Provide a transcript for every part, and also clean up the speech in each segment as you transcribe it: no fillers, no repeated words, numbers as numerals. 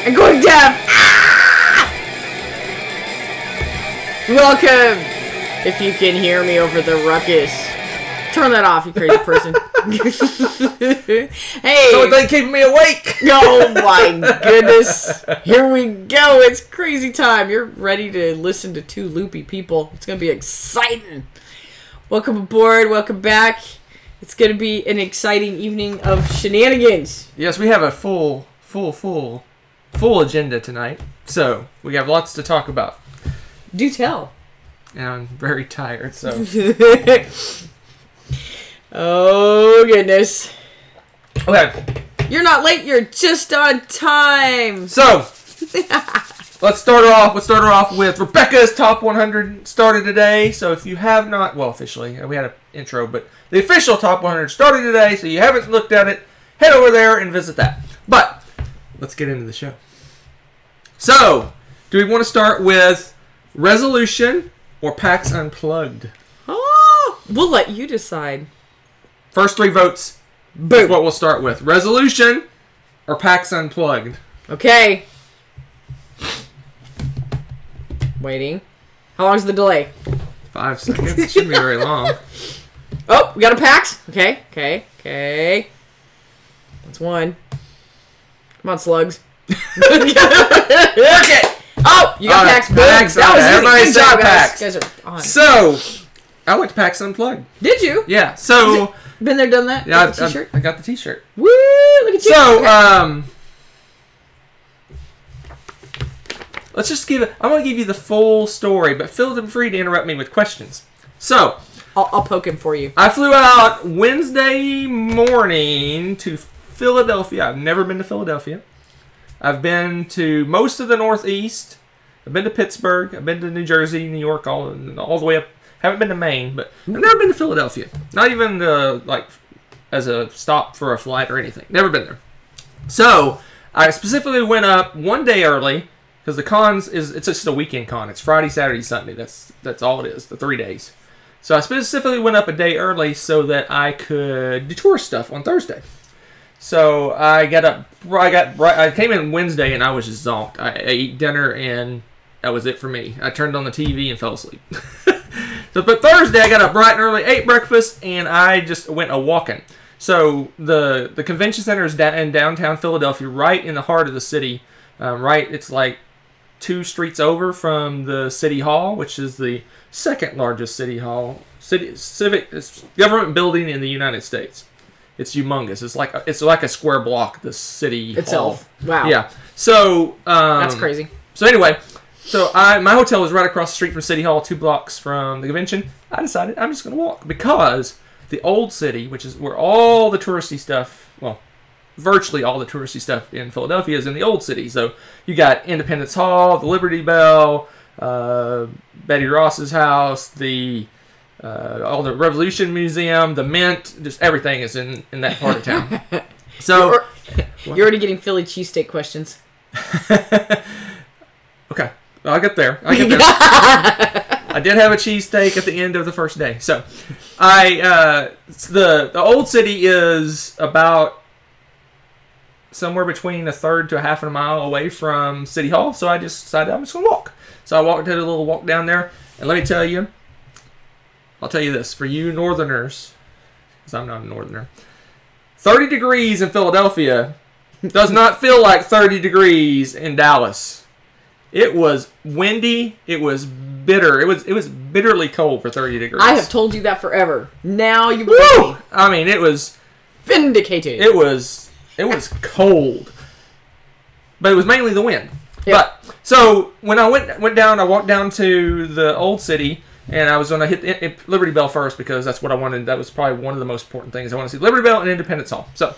I'm going deaf! Ah! Welcome! If you can hear me over the ruckus. Turn that off, you crazy person. Hey! So they keep me awake! Oh my goodness. Here we go. It's crazy time. You're ready to listen to two loopy people. It's going to be exciting. Welcome aboard. Welcome back. It's going to be an exciting evening of shenanigans. Yes, we have a full agenda tonight. So, we have lots to talk about. Do tell. And I'm very tired, so... Oh, goodness. Okay. You're not late. You're just on time. So, let's start her off with Rebecca's Top 100 started today. So if you have not, well, officially, we had an intro, but the official Top 100 started today. So you haven't looked at it, head over there and visit that. But let's get into the show. So, do we want to start with Resolution or PAX Unplugged? Oh, we'll let you decide. First three votes. Boom. Is what we'll start with. Resolution or PAX Unplugged? Okay. Waiting. How long's the delay? 5 seconds. It shouldn't be very long. Oh, we got a PAX. Okay. That's one. Come on, slugs. Work it. Oh, you got PAX. PAX. That was everybody good say job, PAX. guys. You guys are on. So, I went to PAX Unplugged. Did you? Yeah. So, been there, done that? yeah, Got the t-shirt? I got the t-shirt. Woo! Look at you. So, okay. let's just give it. I'm gonna give you the full story, but feel free to interrupt me with questions. So, I'll poke him for you. I flew out Wednesday morning to Philadelphia. I've never been to Philadelphia. I've been to most of the Northeast. I've been to Pittsburgh. I've been to New Jersey, New York, all the way up. Haven't been to Maine, but I've never been to Philadelphia. Not even like as a stop for a flight or anything. Never been there. So I specifically went up one day early because the cons it's just a weekend con. It's Friday, Saturday, Sunday. That's all it is. The 3 days. So I specifically went up a day early so that I could do tour stuff on Thursday. So I came in Wednesday and I was just zonked. I ate dinner and that was it for me. I turned on the TV and fell asleep. But Thursday I got up bright and early, ate breakfast, and I just went a-walking. So the convention center is in downtown Philadelphia, right in the heart of the city. It's like 2 streets over from the City Hall, which is the second largest civic government building in the United States. It's humongous. It's like a square block. The city itself. Hall. Wow. Yeah. So that's crazy. So anyway, my hotel was right across the street from City Hall, 2 blocks from the convention. I decided I'm just going to walk because the old city, which is where all the touristy stuff, well, virtually all the touristy stuff in Philadelphia is in the old city. So you got Independence Hall, the Liberty Bell, Betty Ross's house, all the Revolution Museum, the Mint, just everything is in that part of town. So you're already getting Philly cheesesteak questions. Okay, I'll get there. I did have a cheesesteak at the end of the first day. So the old city is about somewhere between a third to a half of a mile away from City Hall. So I just decided I'm just going to walk. So I did a little walk down there. And let me tell you, I'll tell you this. For you northerners, because I'm not a northerner, 30 degrees in Philadelphia does not feel like 30 degrees in Dallas. It was windy. It was bitter. It was bitterly cold for 30 degrees. I have told you that forever. Now you believe me. I mean, it was vindicated. It was cold, but it was mainly the wind. Yeah. But so when I went down, I walked down to the old city, and I was going to hit the Liberty Bell first because that's what I wanted. That was probably one of the most important things. I want to see Liberty Bell and Independence Hall. So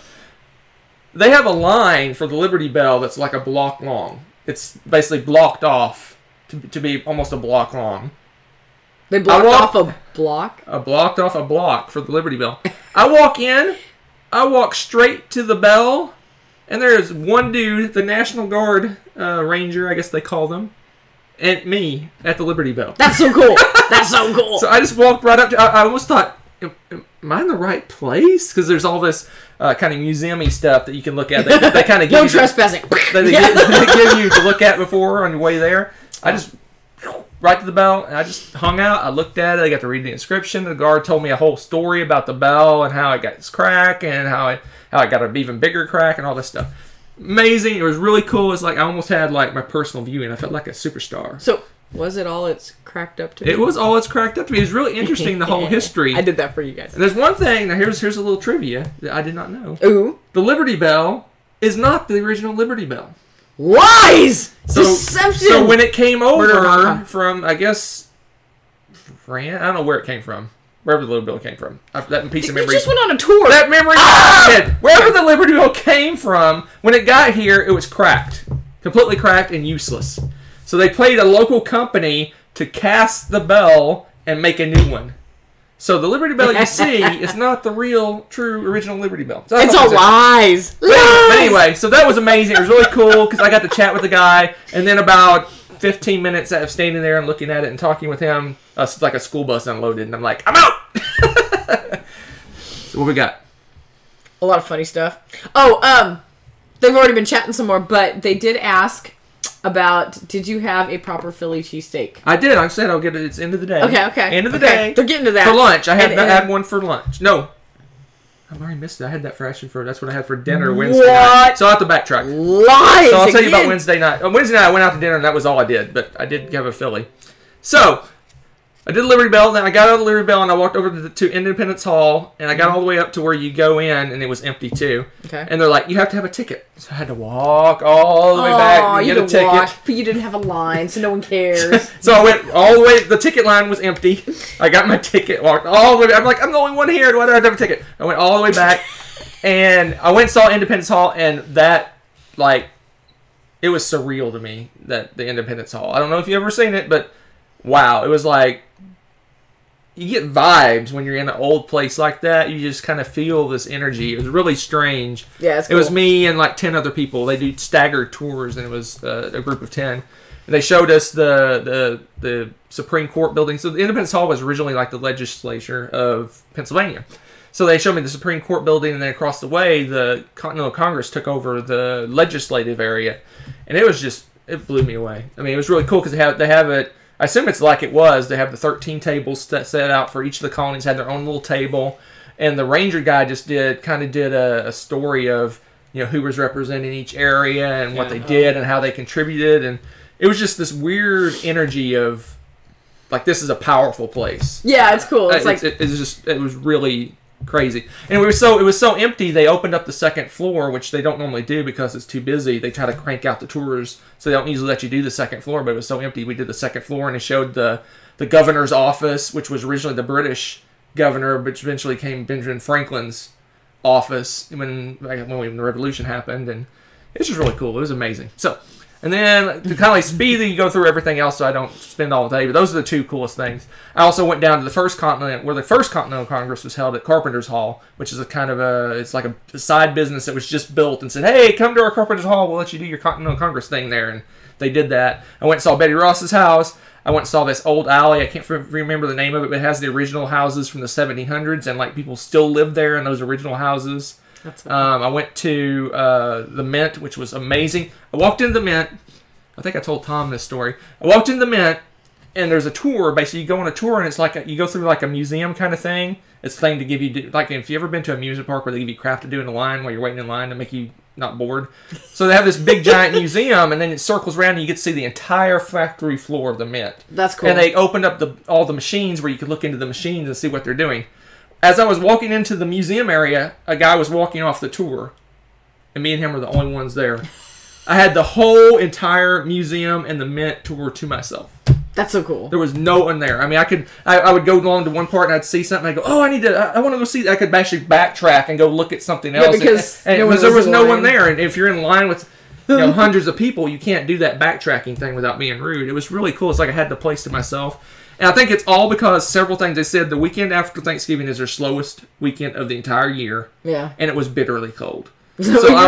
they have a line for the Liberty Bell that's like a block long. It's basically blocked off to be almost a block long. They blocked off a block? Blocked off a block for the Liberty Bell. I walk in. I walk straight to the bell, and there's one dude, the National Guard Ranger, I guess they call them, and me at the Liberty Bell. That's so cool. That's so cool. So I just walked right up to. I almost thought, am I in the right place? Because there's all this kind of museum-y stuff that you can look at. They kind of give No you trespassing. they give you to look at before on your way there. I just right to the bell, and I just hung out. I looked at it. I got to read the inscription. The guard told me a whole story about the bell and how it got its crack and how it got an even bigger crack and all this stuff. Amazing. It was really cool. It's like I almost had like my personal viewing. I felt like a superstar. So, was it all it's cracked up to be? It was all it's cracked up to be. It was really interesting, the whole history. I did that for you guys. And there's one thing. Now, here's a little trivia that I did not know. Ooh. The Liberty Bell is not the original Liberty Bell. Lies! So, Deception! So when it came over from, I guess, France, I don't know where it came from. Wherever the Liberty Bell came from. That piece of memory. You just went on a tour. That memory. Wherever the Liberty Bell came from, when it got here, it was cracked. Completely cracked and useless. So they paid a local company to cast the bell and make a new one. So the Liberty Bell you see is not the real, true, original Liberty Bell. So it's all lies. But anyway, so that was amazing. It was really cool because I got to chat with the guy, and then about 15 minutes of standing there and looking at it and talking with him, like a school bus unloaded, and I'm like, I'm out! So what we got? A lot of funny stuff. Oh, they've already been chatting some more, but they did ask about, did you have a proper Philly cheesesteak? I did. I said I'll get it. It's end of the day. Okay. End of the day. They're getting to that. For lunch. I had one for lunch. No. I've already missed it. I had that for that's what I had for dinner Wednesday night. So I'll have to backtrack. Lies! So I'll tell you about Wednesday night. Wednesday night I went out to dinner and that was all I did. But I did have a Philly. So, I did Liberty Bell, then I got out of the Liberty Bell and I walked over to Independence Hall, and I got all the way up to where you go in, and it was empty too. Okay. And they're like, you have to have a ticket. So I had to walk all the way back and get a ticket. But you didn't have a line, so no one cares. So I went all the way, the ticket line was empty. I got my ticket, walked all the way back. I'm like, I'm the only one here, why do I have to have a ticket? I went all the way back, and I went and saw Independence Hall, and that, like, it was surreal to me, that the Independence Hall. I don't know if you've ever seen it, but wow, it was like, you get vibes when you're in an old place like that. You just kind of feel this energy. It was really strange. Yeah, it's cool. It was me and like 10 other people. They do staggered tours, and it was a group of 10. And they showed us the Supreme Court building. So the Independence Hall was originally like the legislature of Pennsylvania. So they showed me the Supreme Court building, and then across the way, the Continental Congress took over the legislative area. And it was just, it blew me away. I mean, it was really cool because they have it. I assume it's like it was. They have the 13 tables set out for each of the colonies, had their own little table. And the ranger guy just did a story of, you know, who was representing each area and what they did and how they contributed. And it was just this weird energy of, like, this is a powerful place. Yeah, it's cool. It's like it was really crazy. And it was so empty. They opened up the second floor, which they don't normally do because it's too busy. They try to crank out the tours, so they don't usually let you do the second floor. But it was so empty, we did the second floor, and it showed the governor's office, which was originally the British governor, which eventually became Benjamin Franklin's office when the revolution happened. And it's just really cool. It was amazing. So. And then, to kind of like speed, you go through everything else so I don't spend all day. But those are the two coolest things. I also went down to the first continent, where the first Continental Congress was held at Carpenter's Hall, which is it's like a side business that was just built and said, hey, come to our Carpenter's Hall, we'll let you do your Continental Congress thing there. And they did that. I went and saw Betty Ross's house. I went and saw this old alley. I can't remember the name of it, but it has the original houses from the 1700s, and like people still live there in those original houses. I went to the Mint, which was amazing. I walked into the Mint. I think I told Tom this story. I walked into the Mint, and there's a tour. Basically, you go on a tour, and it's like you go through like a museum kind of thing. It's a thing to give you, like if you've ever been to a amusement park where they give you crap to do in the line while you're waiting in line to make you not bored. So they have this big giant museum, and then it circles around, and you get to see the entire factory floor of the Mint. That's cool. And they opened up all the machines where you could look into the machines and see what they're doing. As I was walking into the museum area, a guy was walking off the tour, and me and him were the only ones there. I had the whole entire museum and the Mint tour to myself. That's so cool. There was no one there. I mean, I would go along to one part and I'd see something. I'd go, oh, I want to go see. I could actually backtrack and go look at something else. Yeah, because there was no one there. And if you're in line with hundreds of people, you can't do that backtracking thing without being rude. It was really cool. It's like I had the place to myself. And I think it's all because several things. They said the weekend after Thanksgiving is their slowest weekend of the entire year. Yeah. And it was bitterly cold. So I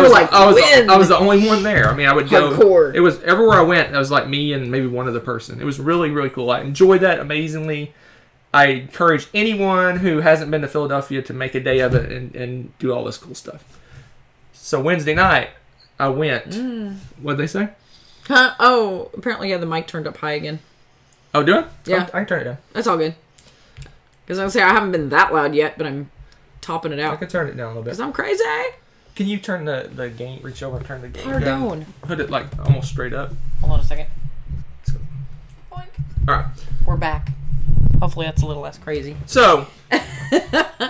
was the only one there. I mean, I would go. Hardcore. It was everywhere I went. I was like me and maybe one other person. It was really, really cool. I enjoyed that amazingly. I encourage anyone who hasn't been to Philadelphia to make a day of it and do all this cool stuff. So Wednesday night, I went. What'd they say? Huh? Oh, apparently, the mic turned up high again. Oh, do it? Yeah. I can turn it down. That's all good. Because I was say I haven't been that loud yet, but I'm topping it I out. can turn it down a little bit. Because I'm crazy. Can you turn the gain, reach over and turn the gain Pardon. down? Put it like almost straight up. Hold on a second. Let's go. Boink. All right. We're back. Hopefully that's a little less crazy. So,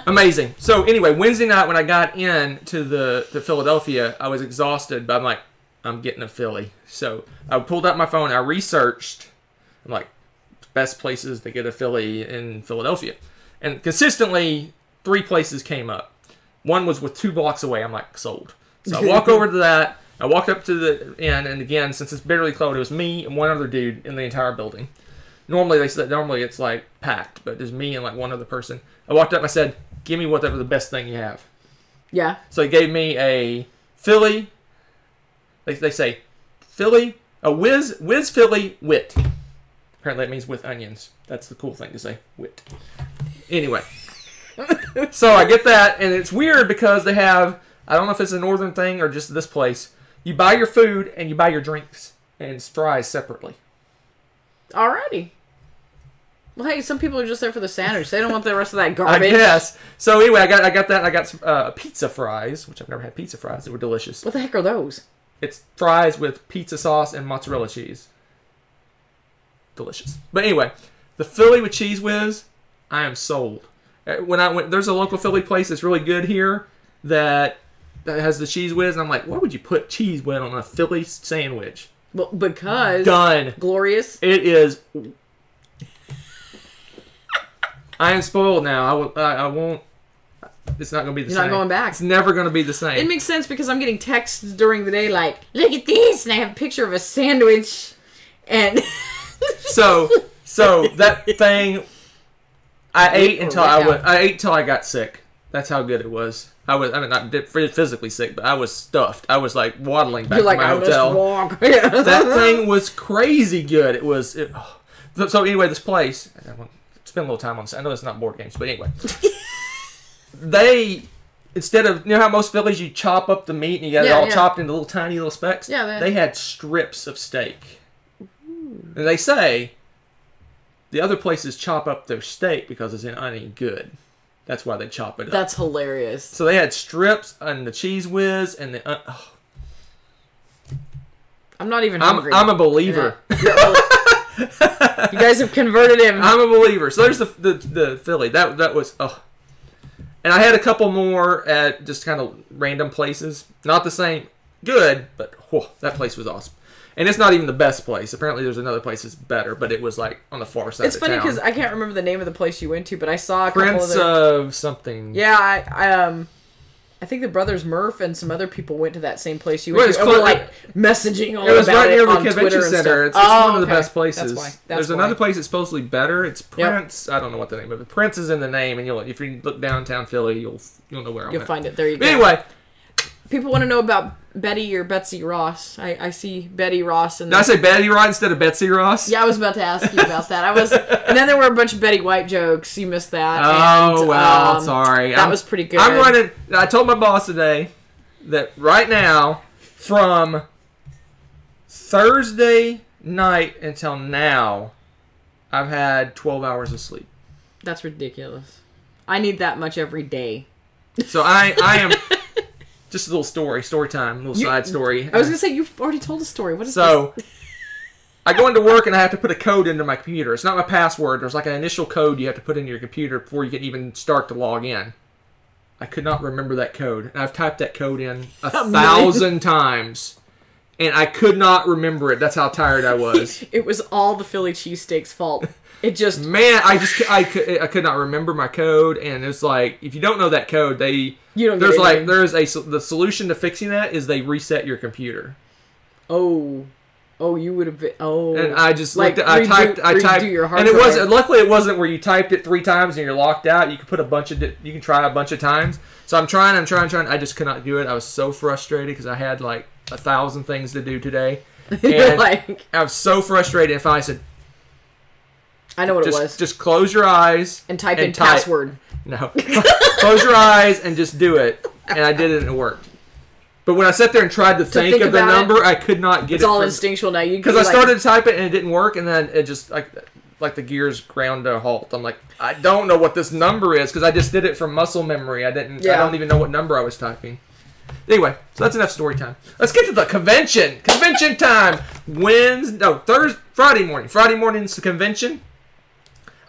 amazing. So anyway, Wednesday night when I got into the Philadelphia, I was exhausted, but I'm like, I'm getting a Philly. So I pulled out my phone, I researched, I'm like, best places to get a Philly in Philadelphia. And consistently, 3 places came up. One was with 2 blocks away. I'm like, sold. So I walk over to that. I walked up to the inn, and again, since it's barely closed, it was me and one other dude in the entire building. Normally it's like packed, but there's me and like one other person. I walked up and I said, give me whatever the best thing you have. Yeah. So he gave me a Philly. They say Philly, a whiz Philly wit. Apparently that means with onions. That's the cool thing to say, wit. Anyway. So I get that, and it's weird because they have, I don't know if it's a northern thing or just this place, you buy your food and you buy your drinks and fries separately. Alrighty. Well, hey, some people are just there for the sandwich. They don't want the rest of that garbage. I guess. So anyway, I got that. I got pizza fries, which I've never had pizza fries. They were delicious. What the heck are those? It's fries with pizza sauce and mozzarella cheese. Delicious. But anyway, the Philly with Cheese Whiz, I am sold. When I went, there's a local Philly place that's really good here that has the Cheese Whiz, and I'm like, why would you put Cheese Whiz on a Philly sandwich? Well, because done. Glorious. It is. I am spoiled now. I won't. It's not going to be the same. You're not going back. It's never going to be the same. It makes sense because I'm getting texts during the day like, look at this, and I have a picture of a sandwich, and so that thing, I ate until I got sick. That's how good it was. I mean, not physically sick, but I was stuffed. I was like waddling back to my hotel. Walk. Yeah. That thing was crazy good. It was. So anyway, this place. Spend a little time on this. I know it's not board games, but anyway. They, instead of, you know how most Phillies you chop up the meat and you got it all chopped into little tiny little specks? Yeah. They had strips of steak. Ooh. And they say the other places chop up their steak because it's not any good. That's why they chop it up. That's hilarious. So they had strips and the Cheese Whiz and the... I'm not even hungry. I'm a believer. You guys have converted him. I'm a believer. So there's the Philly. That was... And I had a couple more at just kind of random places. Not the same. Good, but that place was awesome. And it's not even the best place. Apparently there's another place that's better, but it was like on the far side of town. It's funny because I can't remember the name of the place you went to, but I saw a couple Prince of something. Yeah, I think the brothers Murph and some other people went to that same place you went to. We're like messaging all about it. It was right near the convention center. It's one of the best places. That's why. There's another place that's supposedly better. It's Prince. Yep. I don't know what the name of it. Prince is in the name, and if you look downtown Philly, you'll know where I'm at. You'll find it. There you go. But anyway, people want to know about Betty or Betsy Ross. I see Betty Ross. Did I say Betty Ross instead of Betsy Ross? Yeah, I was about to ask you about that. And then there were a bunch of Betty White jokes. You missed that. Oh, well, sorry. That was pretty good. I'm running. I told my boss today that right now, from Thursday night until now, I've had 12 hours of sleep. That's ridiculous. I need that much every day. So I am... Just a little story time, side story. I was going to say, you've already told a story. What is this? I go into work and I have to put a code into my computer. It's not my password. There's like an initial code you have to put into your computer before you can even start to log in. I could not remember that code. And I've typed that code in 1,000 times. And I could not remember it. That's how tired I was. It was all the Philly cheesesteak's fault. It just... Man, I could not remember my code. And it's like, if you don't know that code, the solution to fixing that is they reset your computer. Oh, you would have been. Oh, and I just like I typed, your hard and it wasn't. Luckily, it wasn't where you typed it 3 times and you're locked out. You can put you can try a bunch of times. So I'm trying. I just could not do it. I was so frustrated because I had like 1,000 things to do today, and I was so frustrated. And finally, I said, I know what it was. Just close your eyes. And type in password. No. Close your eyes and just do it. And I did it and it worked. But when I sat there and tried to think of the number, I could not get it. It's all instinctual now. Because I started to type it and it didn't work, and then it just like the gears ground to a halt. I'm like, I don't know what this number is because I just did it from muscle memory. I don't even know what number I was typing. Anyway, so that's enough story time. Let's get to the convention. Convention time. Friday morning. Friday morning's the convention.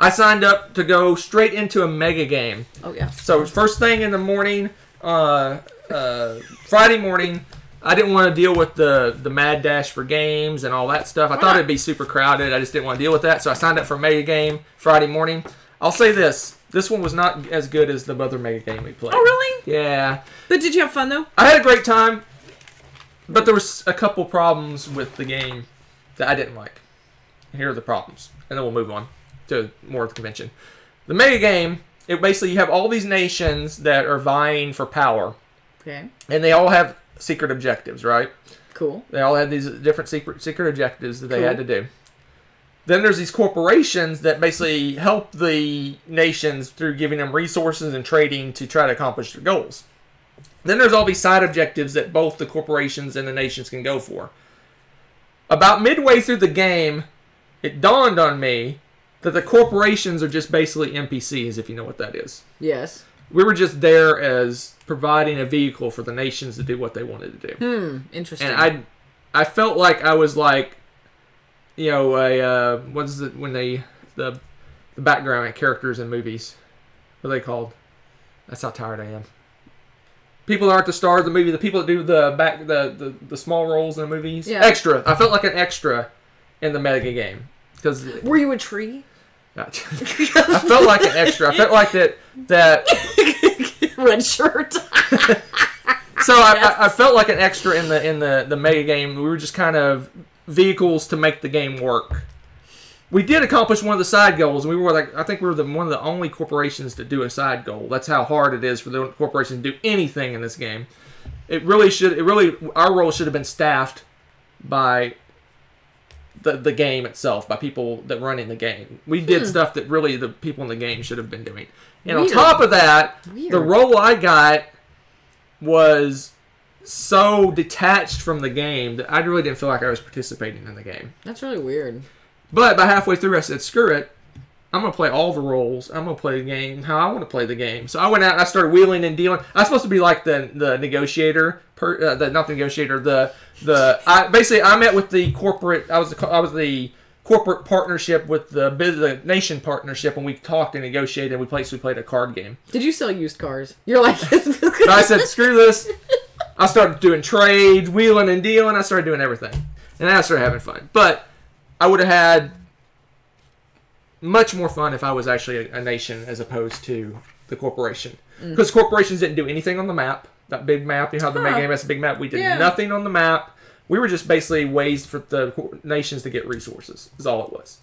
I signed up to go straight into a mega game. Oh yeah. So first thing in the morning, Friday morning, I didn't want to deal with the mad dash for games and all that stuff. I thought it'd be super crowded. I just didn't want to deal with that. So I signed up for a mega game Friday morning. I'll say this. This one was not as good as the other mega game we played. Oh, really? Yeah. But did you have fun, though? I had a great time, but there was a couple problems with the game that I didn't like. Here are the problems, and then we'll move on to more of the convention. The mega game, it basically, you have all these nations that are vying for power. Okay. And they all have secret objectives, right? Cool. They all had these different secret objectives that they had to do. Then there's these corporations that basically help the nations through giving them resources and trading to try to accomplish their goals. Then there's all these side objectives that both the corporations and the nations can go for. About midway through the game, it dawned on me that the corporations are just basically NPCs, if you know what that is. Yes. We were just there as providing a vehicle for the nations to do what they wanted to do. Interesting. And I felt like I was like, you know, what is it when the background characters in movies? What are they called? That's how tired I am. People that aren't the stars of the movie, the people that do the small roles in the movies. Yeah. Extra. I felt like an extra in the mega game. Were you a tree? I felt like an extra. I felt like that red shirt. So I felt like an extra in the mega game. We were just kind of vehicles to make the game work. We did accomplish one of the side goals. We were I think we were one of the only corporations to do a side goal. That's how hard it is for the corporation to do anything in this game. Our role should have been staffed by the game itself, by people that run in the game. We did stuff that really the people in the game should have been doing. And on top of that, the role I got was so detached from the game that I really didn't feel like I was participating in the game. That's really weird. But by halfway through, I said, screw it. I'm going to play all the roles. I'm going to play the game how I want to play the game. So I went out and I started wheeling and dealing. I was supposed to be like the negotiator, not the negotiator, basically I met with the corporate, I was the corporate partnership with the nation partnership, and we talked and negotiated, and we played a card game. Did you sell used cars? You're like... But I said, screw this. I started doing trades, wheeling and dealing. I started doing everything. And I started having fun. But I would have had much more fun if I was actually a nation as opposed to the corporation. Because corporations didn't do anything on the map. That big map, you know how the mega game has a big map? We did nothing on the map. We were just basically ways for the nations to get resources. Is all it was.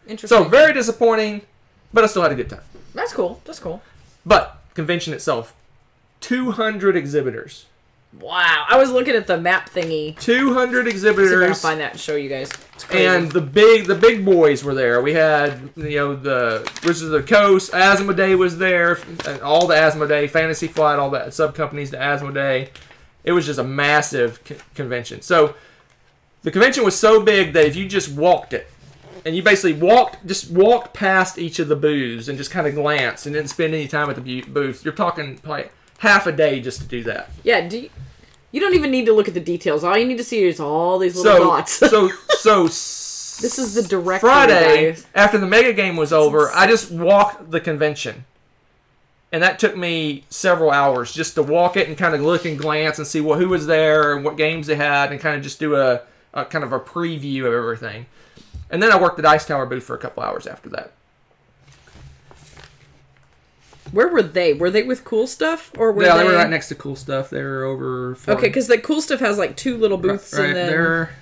Interesting. So very disappointing, but I still had a good time. That's cool. That's cool. But convention itself, 200 exhibitors. Wow. I was looking at the map thingy. 200 exhibitors. See if I can find that and show you guys. It's crazy. And the big boys were there. We had, the Wizards of the Coast, Asmodee was there, and all the Asmodee, Fantasy Flight, all that sub-companies to Asmodee. It was just a massive convention. So the convention was so big that if you just walked it, and you basically walked past each of the booths and just kind of glanced and didn't spend any time at the booth, you're talking like half a day just to do that. Yeah, you don't even need to look at the details. All you need to see is all these little dots. So this is the director. Friday, after the mega game was over, I just walked the convention. And that took me several hours just to walk it and kind of look and glance and see who was there and what games they had and kind of just do a kind of a preview of everything. And then I worked the Dice Tower booth for a couple hours after that. Where were they? Were they with Cool Stuff? Or were they were right next to Cool Stuff. They were over... Okay, because the Cool Stuff has like two little booths right and there.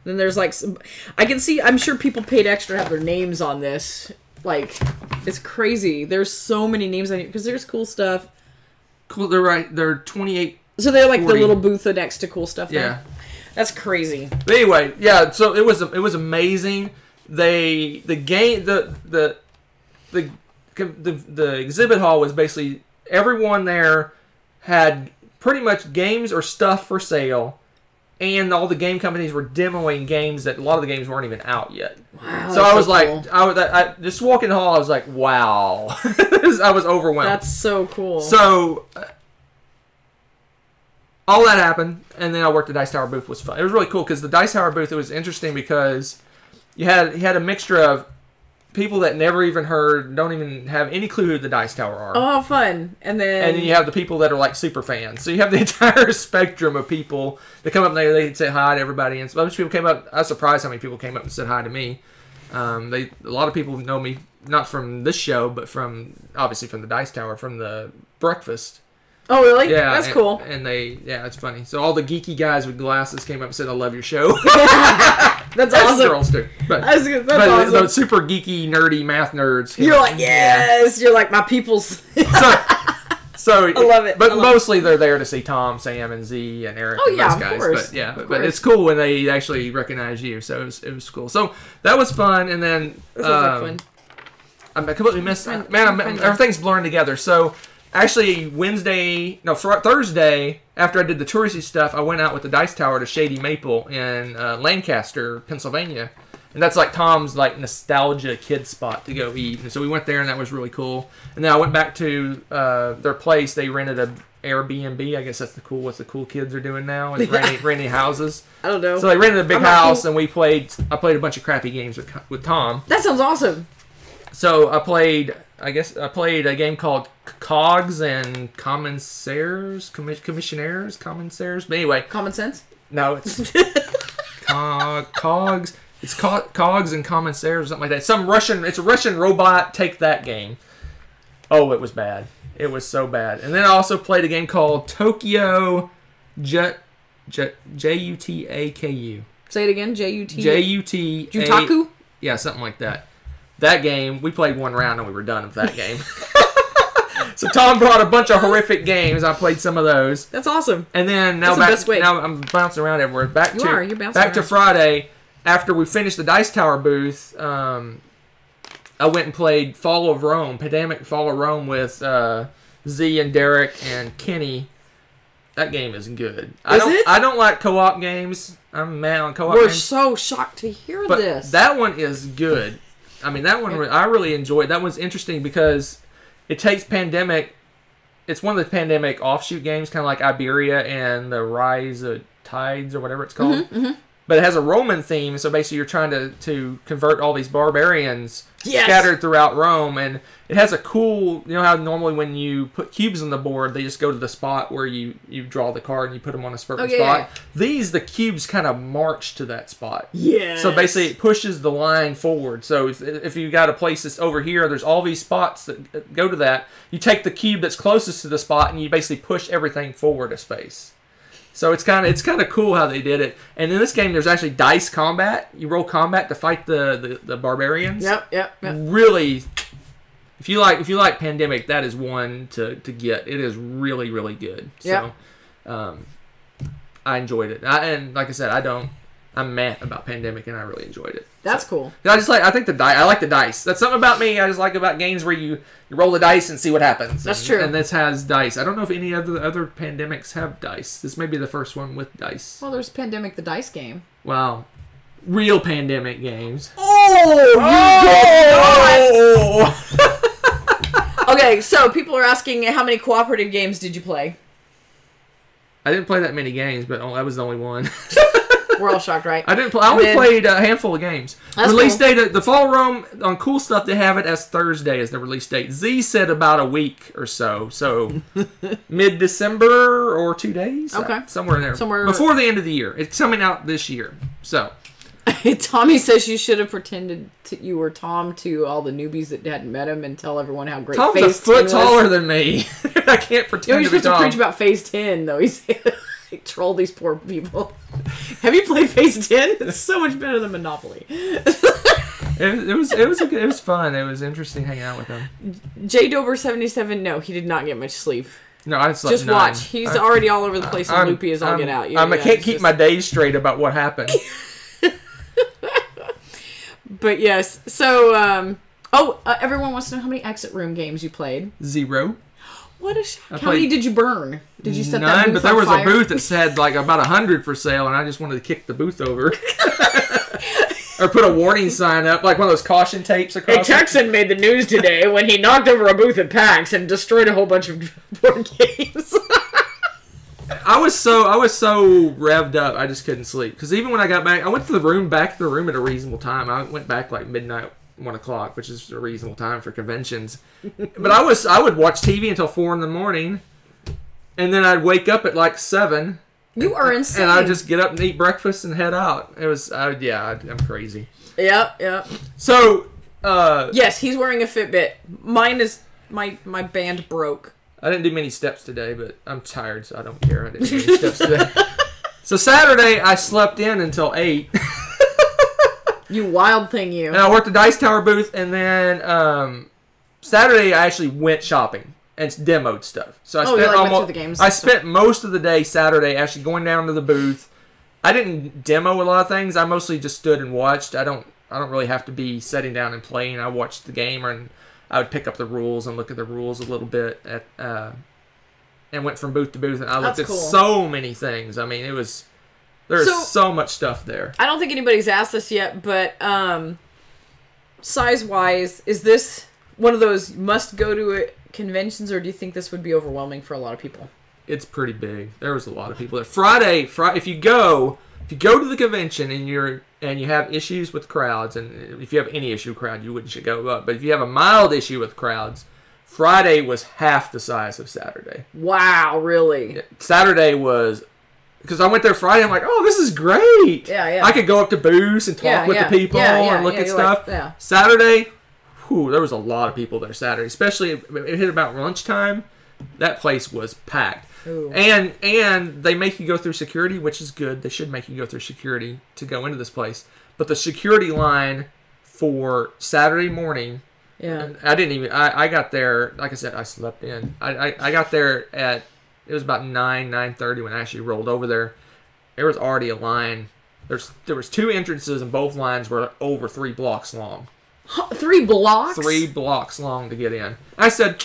Then there's like some... I can see... I'm sure people paid extra to have their names on this. Like, it's crazy. There's so many names on here. Because there's Cool Stuff. Cool. They're right. They're 28... So they're like 40. The little booth next to Cool Stuff. Yeah. Now. That's crazy. But anyway, yeah, so it was amazing. the exhibit hall was basically everyone there had pretty much games or stuff for sale, and all the game companies were demoing games that a lot of the games weren't even out yet. Wow, so I was like, cool. I just walking the hall, I was like, wow. I was overwhelmed. That's so cool. So all that happened, and then I worked the Dice Tower booth. Was fun. It was really cool because the Dice Tower booth, it was interesting because you had a mixture of people that never even heard, don't even have any clue who the Dice Tower are. Oh, fun. And then you have the people that are like super fans. So you have the entire spectrum of people that come up and they'd say hi to everybody. And so a bunch of people came up. I was surprised how many people came up and said hi to me. A lot of people know me, not from this show, but obviously from the Dice Tower, from the breakfast. Oh, really? Yeah. That's cool. And it's funny. So all the geeky guys with glasses came up and said, I love your show. That's awesome. Girls too. But That's awesome. the super geeky, nerdy math nerds. You're like, yes. Yeah. You're like my people's. So I love it. But mostly they're there to see Tom, Sam, and Z, and Eric. Oh, and yeah, those guys. of course. But it's cool when they actually recognize you. So it was cool. So that was fun. And then That sounds like fun. I completely missed. Everything's blurring together. So actually, Thursday, after I did the touristy stuff, I went out with the Dice Tower to Shady Maple in Lancaster, Pennsylvania. And that's like Tom's like nostalgia kid spot to go eat. And so we went there, and that was really cool. And then I went back to their place. They rented a Airbnb. I guess that's what the cool kids are doing now, and renting houses. I don't know. So they rented a big house, and I played a bunch of crappy games with Tom. That sounds awesome. So I played a game called Cogs and Commissaires. But anyway. Common sense? No, it's Cogs. It's Cogs and Commissaires or something like that. It's a Russian robot. Take that game. Oh, it was bad. It was so bad. And then I also played a game called Tokyo Jutaku. Say it again. Jut. Jutaku. Yeah, something like that. That game, we played one round and we were done with that game. So Tom brought a bunch of horrific games. I played some of those. That's awesome. And then now I'm bouncing around everywhere. You're bouncing around. To Friday, after we finished the Dice Tower booth, I went and played Pandemic Fall of Rome with Z and Derek and Kenny. That game is good. I don't like co-op games. I'm mad on co-op games. We're so shocked to hear this. That one is good. I mean, that one I really enjoyed. That one's interesting because it takes Pandemic. It's one of the Pandemic offshoot games, kind of like Iberia and the Rise of Tides or whatever it's called. Mm-hmm, mm-hmm. But it has a Roman theme, so basically you're trying to convert all these barbarians scattered throughout Rome, and it has a cool, you know how normally when you put cubes on the board, they just go to the spot where you draw the card and you put them on a certain spot. Yeah. The cubes kind of march to that spot. Yeah. So basically it pushes the line forward. So if you got a place that's over here, there's all these spots that go to that. You take the cube that's closest to the spot and you basically push everything forward a space. So it's kind of cool how they did it. And in this game, there's actually dice combat. You roll combat to fight the barbarians. Yep. Really, if you like Pandemic, that is one to get. It is really, really good. Yep. So, I enjoyed it. And like I said, I'm mad about Pandemic, and I really enjoyed it. That's cool. I like the dice. That's something about me I just like about games where you roll the dice and see what happens. That's true. And this has dice. I don't know if any of the other Pandemics have dice. This may be the first one with dice. Well, there's Pandemic the dice game. Wow. Real Pandemic games. Okay, so people are asking how many cooperative games did you play? I didn't play that many games, but that was the only one. We're all shocked, right? I only played a handful of games. Release date, the Fall Rome, on Cool Stuff, they have it as Thursday as the release date. Z said about a week or so. So, mid-December or 2 days? Okay. Somewhere in there. Before the end of the year. It's coming out this year. So. Tommy says you should have pretended you were Tom to all the newbies that hadn't met him and tell everyone how great Tom's Phase 10 was. Tom's a foot taller than me. I can't pretend to be Tom. You're supposed to preach about Phase 10, though. He's troll these poor people. Have you played Phase 10? It's so much better than Monopoly. It was fun. It was interesting hanging out with him. J Dober 77. No, he did not get much sleep. No, I slept just watch. He's already all over the place, and loopy as all get out. I can't keep my days straight about what happened. But yes, so everyone wants to know how many exit room games you played. 0. What a shock. How many did you burn? Did you set none, that booth but there on was fire? a booth that said like about 100 for sale, and I just wanted to kick the booth over. Or put a warning sign up, like one of those caution tapes across. Hey, Texan made the news today when he knocked over a booth at PAX and destroyed a whole bunch of board games. I was so revved up, I just couldn't sleep. Because even when I got back, I went to the room at a reasonable time. I went back like midnight, 1 o'clock, which is a reasonable time for conventions. But I would watch TV until 4 in the morning, and then I'd wake up at like 7. You are insane. And I'd just get up and eat breakfast and head out. It was, I'm crazy. Yep. So, yes, he's wearing a Fitbit. Mine is, my band broke. I didn't do many steps today, but I'm tired, so I don't care. I didn't do many steps today. So Saturday, I slept in until 8. You wild thing, you. And I worked the Dice Tower booth, and then Saturday, I actually went shopping and demoed stuff. So I went through the games. I spent most of the day Saturday actually going down to the booth. I didn't demo a lot of things. I mostly just stood and watched. I don't really have to be sitting down and playing. I watched the game, and I would pick up the rules and look at the rules a little bit and went from booth to booth, and I looked at so many things. I mean, there's so much stuff there. I don't think anybody's asked this yet, but size-wise, is this one of those must-go-to conventions, or do you think this would be overwhelming for a lot of people? It's pretty big. There was a lot of people there. Friday, if you go to the convention and you have issues with crowds, and if you have any issue with crowd, you wouldn't should go up. But if you have a mild issue with crowds, Friday was half the size of Saturday. Wow, really? Saturday was, because I went there Friday, I'm like, oh, this is great. Yeah. I could go up to booths and talk with the people and look at stuff. Like, Saturday, there was a lot of people there Saturday, especially it hit about lunchtime. That place was packed. Ooh. And they make you go through security, which is good. They should make you go through security to go into this place. But the security line for Saturday morning, I got there, like I said, I slept in. I got there it was about 9:30 when I actually rolled over there. There was already a line. There was 2 entrances, and both lines were over 3 blocks long. 3 blocks? 3 blocks long to get in. I said,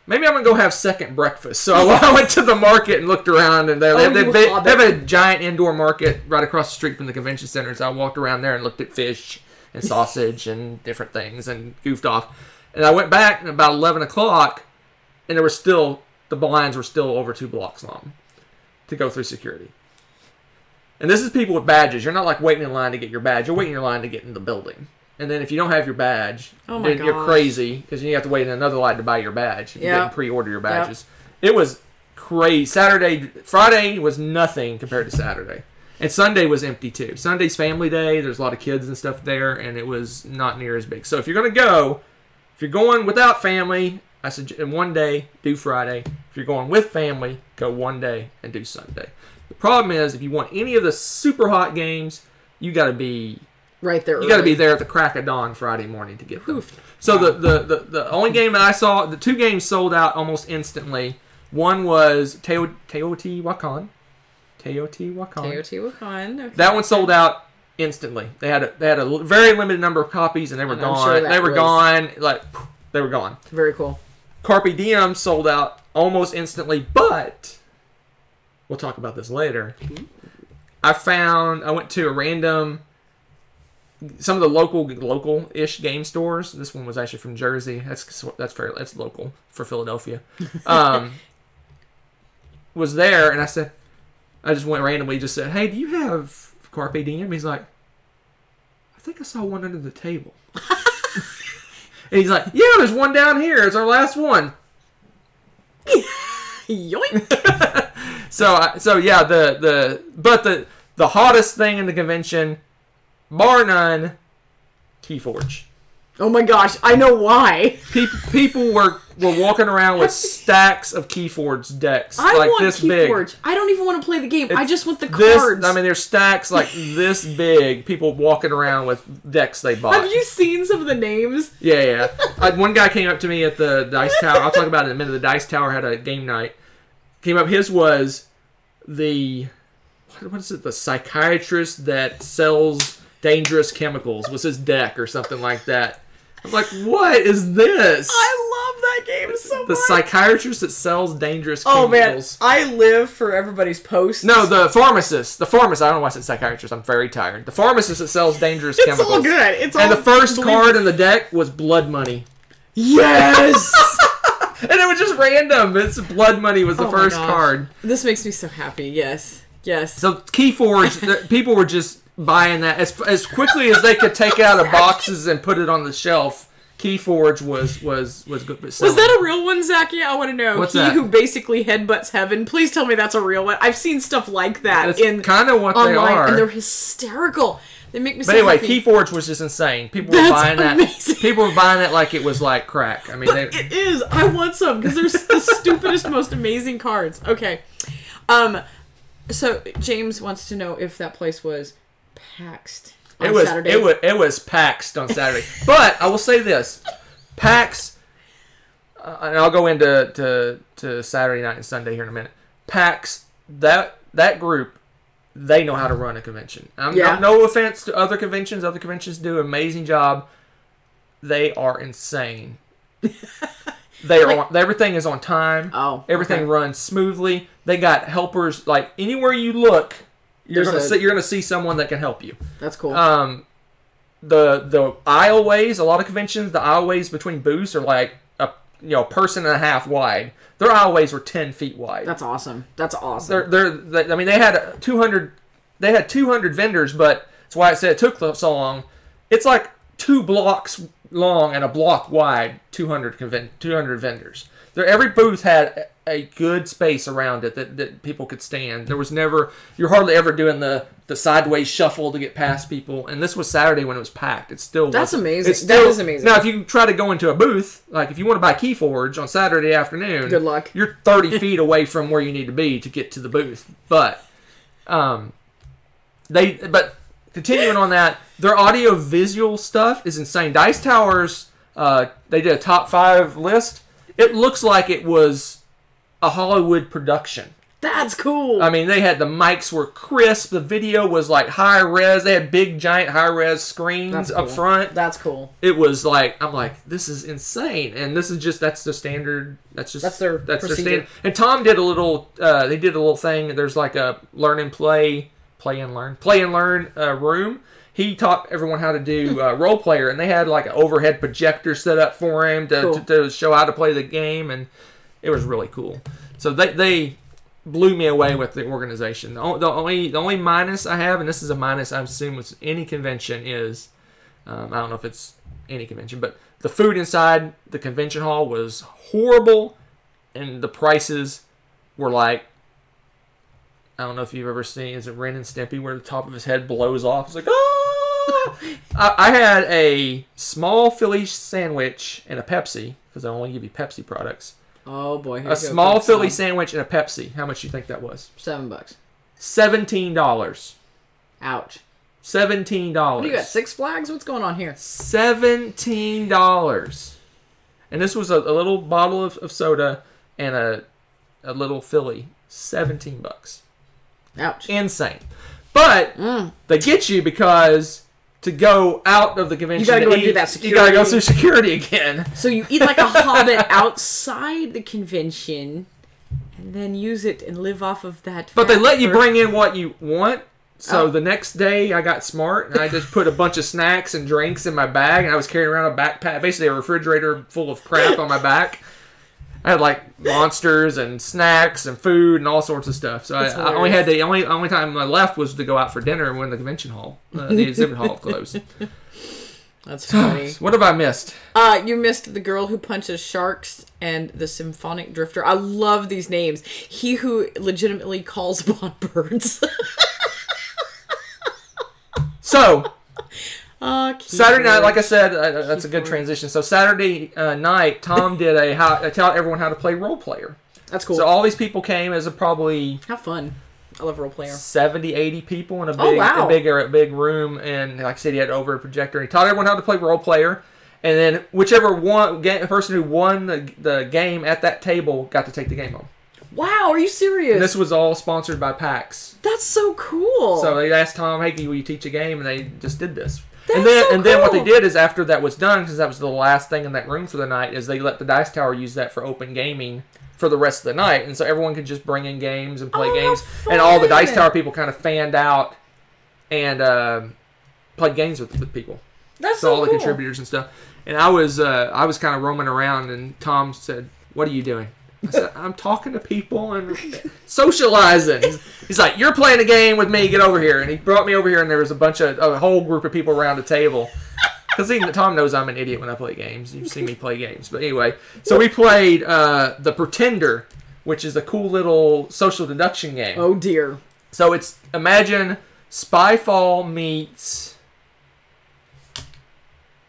maybe I'm going to go have second breakfast. So I went to the market and looked around, and they have a giant indoor market right across the street from the convention center. So I walked around there and looked at fish and sausage and different things and goofed off. And I went back at about 11 o'clock, and the lines were still over 2 blocks long to go through security. And this is people with badges. You're not like waiting in line to get your badge. You're waiting in line to get in the building. And then if you don't have your badge, then you're crazy, because you have to wait in another line to buy your badge if you didn't pre-order your badges. It was crazy. Friday was nothing compared to Saturday. And Sunday was empty too. Sunday's family day. There's a lot of kids and stuff there, and it was not near as big. So if you're going to go, if you're going without family, I suggest one day, do Friday. If you're going with family, go one day and do Sunday. The problem is, if you want any of the super hot games, you got to be right there. You got to be there at the crack of dawn Friday morning to get them. So the only game that I saw, the 2 games sold out almost instantly. One was Teotihuacan. Okay. That one sold out instantly. They had a very limited number of copies, and they were gone. Sure they were gone. They were gone. Very cool. Carpe Diem sold out almost instantly, but we'll talk about this later. I went to a random, some of the local-ish game stores. This one was actually from Jersey. That's local for Philadelphia. Was there, and I just went randomly, just said, "Hey, do you have Carpe Diem?" He's like, "I think I saw one under the table." And he's like, "Yeah, there's one down here. It's our last one." Yoink! So yeah, the hottest thing in the convention, bar none, Keyforge. Oh my gosh, I know why. People were walking around with stacks of Keyforge decks like this big. I don't even want to play the game. I just want the cards. There's stacks like this big. People walking around with decks they bought. Have you seen some of the names? Yeah. One guy came up to me at the Dice Tower. I'll talk about it in a minute. The Dice Tower had a game night. Came up. His was the what is it? The psychiatrist that sells dangerous chemicals was his deck or something like that. I'm like, what is this? I love that game so much. The psychiatrist that sells dangerous Oh man, chemicals. I live for everybody's posts. No, the pharmacist. The pharmacist. I don't know why I said psychiatrist. I'm very tired. The pharmacist that sells dangerous It's chemicals. all good. It's all And the first believable. card in the deck was blood money. Yes! And it was just random. It's blood money was the Oh my first gosh. card. This makes me so happy. Yes. Yes. So Keyforge, people were just buying that as quickly as they could take it out of boxes and put it on the shelf. Keyforge was good. Was that a real one, Zachy? I want to know. What's he that? who basically headbutts heaven. Please tell me that's a real one. I've seen stuff like that That's in kind of what online, they are. and they're hysterical. They make me. But so anyway, happy. Keyforge was just insane. People were That's buying that. amazing. People were buying that like it was like crack. I mean, But it is. I want some because they're the stupidest, most amazing cards. Okay. So James wants to know if that place was paxed on Saturday. It was paxed on Saturday. But I will say this, PAX, and I'll go into to Saturday night and Sunday here in a minute. PAX, that group, they know how to run a convention. No offense to other conventions. Other conventions do an amazing job. They are insane. Everything is on time. Oh, everything okay. runs smoothly. They got helpers like anywhere you look. You're gonna see someone that can help you. That's cool. The aisleways, a lot of conventions, the aisleways between booths are like a person and a half wide. Their aisleways were 10 feet wide. That's awesome. That's awesome. They had 200. They had 200 vendors, but that's why I said it took so long. It's like 2 blocks long and a block wide. 200 vendors. Every booth had a good space around it that people could stand. There was never, you're hardly ever doing the sideways shuffle to get past people. And this was Saturday when it was packed. That's amazing. That is amazing. Now, if you try to go into a booth, like if you want to buy Keyforge on Saturday afternoon, good luck. You're 30 feet away from where you need to be to get to the booth. But continuing on that, their audio visual stuff is insane. Dice Towers, they did a top 5 list. It looks like it was a Hollywood production. That's cool. I mean, the mics were crisp. The video was like high res. They had big, giant high res screens up front. That's cool. It was like, I'm like, this is insane. And this is that's the standard. That's their standard. And Tom did a little. They did a little thing. There's like a play and learn room. He taught everyone how to do role player, and they had like an overhead projector set up for him to show how to play the game, and it was really cool. So they blew me away with the organization. The only minus I have, and this is a minus I assume with any convention, is I don't know if it's any convention, but the food inside the convention hall was horrible, and the prices were like, I don't know if you've ever seen, is it Ren and Stimpy where the top of his head blows off? It's like, ah! I had a small Philly sandwich and a Pepsi, because I only give you Pepsi products. Oh boy. A small Philly sandwich and a Pepsi. How much do you think that was? $7. $17. Ouch. $17. What do you got, Six Flags? What's going on here? $17. And this was a little bottle of soda and a little Philly. $17. Ouch. Insane. But they get you because to go out of the convention, you gotta go and do that security. You gotta go through security again. So you eat like a hobbit outside the convention, and then use it and live off of that. But they let you bring in what you want. So the next day, I got smart, and I just put a bunch of snacks and drinks in my bag, and I was carrying around a backpack, basically a refrigerator full of crap on my back. I had like monsters and snacks and food and all sorts of stuff. So I only had the only time I left was to go out for dinner when the convention hall, the exhibit hall closed. That's funny. What have I missed? You missed the girl who punches sharks and the symphonic drifter. I love these names. He who legitimately calls upon birds. So. Saturday night, birds. like I said, that's a good transition. So Saturday night, Tom did taught everyone how to play role player. That's cool. So all these people came as probably have fun. I love role player. 70, 80 people in a big room, and like I said, he had over a projector. He taught everyone how to play role player, and then whichever person who won the game at that table got to take the game home. Wow, are you serious? And this was all sponsored by PAX. That's so cool. So they asked Tom, "Hey, will you teach a game?" And they just did this. That's Then what they did is after that was done, because that was the last thing in that room for the night, is they let the Dice Tower use that for open gaming for the rest of the night, and so everyone could just bring in games and play games, and all the Dice Tower people kind of fanned out and played games with people. That's so all the cool. contributors and stuff. And I was kind of roaming around, and Tom said, "What are you doing?" I said, "I'm talking to people and socializing." He's like, "You're playing a game with me. Get over here." And he brought me over here, and there was a whole group of people around the table. Because Tom knows I'm an idiot when I play games. You've seen me play games. But anyway, so we played The Pretender, which is a cool little social deduction game. Oh, dear. So imagine Spyfall meets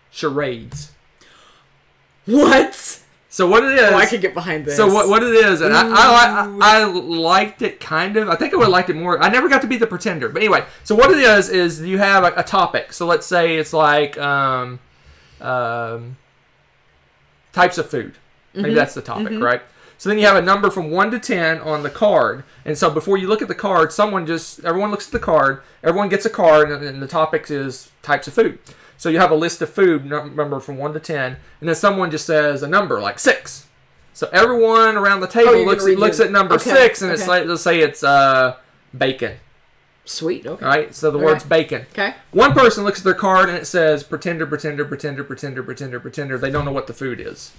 charades. What? So what it is... Oh, I could get behind this. So what it is, and I liked it kind of. I think I would have liked it more. I never got to be the pretender. But anyway, so what it is you have a topic. So let's say it's like types of food. Maybe that's the topic, right? So then you have a number from 1 to 10 on the card. And so before you look at the card, everyone looks at the card, everyone gets a card, and the topic is types of food. So you have a list of food number from 1 to 10, and then someone just says a number like 6. So everyone around the table looks at number 6, and it's like, let's say it's bacon. Sweet. Okay. Right. So the word's bacon. Okay. One person looks at their card and it says pretender, pretender, pretender, pretender, pretender, pretender. They don't know what the food is.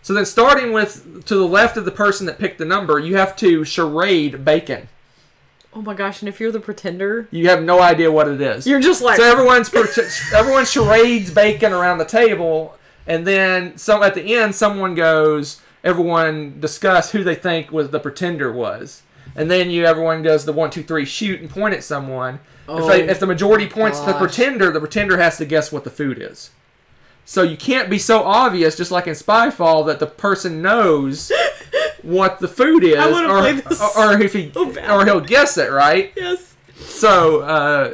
So then, starting with to the left of the person that picked the number, you have to charade bacon. Oh my gosh! And if you're the pretender, you have no idea what it is. You're just like so everyone charades bacon around the table, and then at the end, someone goes. Everyone discuss who they think the pretender was, and then everyone does the 1, 2, 3 shoot and point at someone. Oh, if the majority points to the pretender has to guess what the food is. So you can't be so obvious, just like in Spyfall, that the person knows what the food is, or he'll guess it, right? Yes. So the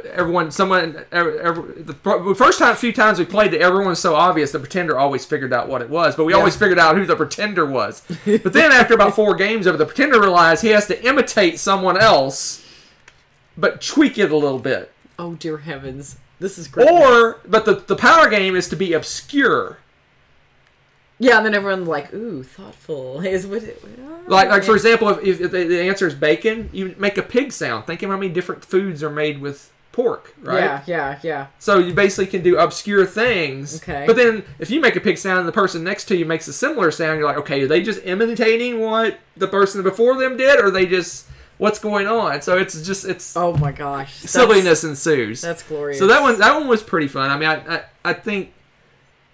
few times we played it, everyone was so obvious. The pretender always figured out what it was, but we always figured out who the pretender was. But then after about 4 games over, the pretender realized he has to imitate someone else, but tweak it a little bit. Oh dear heavens. This is great. But the power game is to be obscure. Yeah, and then everyone's like, ooh, thoughtful. Like for example, if the answer is bacon, you make a pig sound. Think of how many different foods are made with pork, right? Yeah. So you basically can do obscure things. Okay. But then if you make a pig sound and the person next to you makes a similar sound, you're like, okay, are they just imitating what the person before them did, or are they just... What's going on? So it's oh my gosh, silliness ensues. That's glorious. So that one was pretty fun. I mean, I think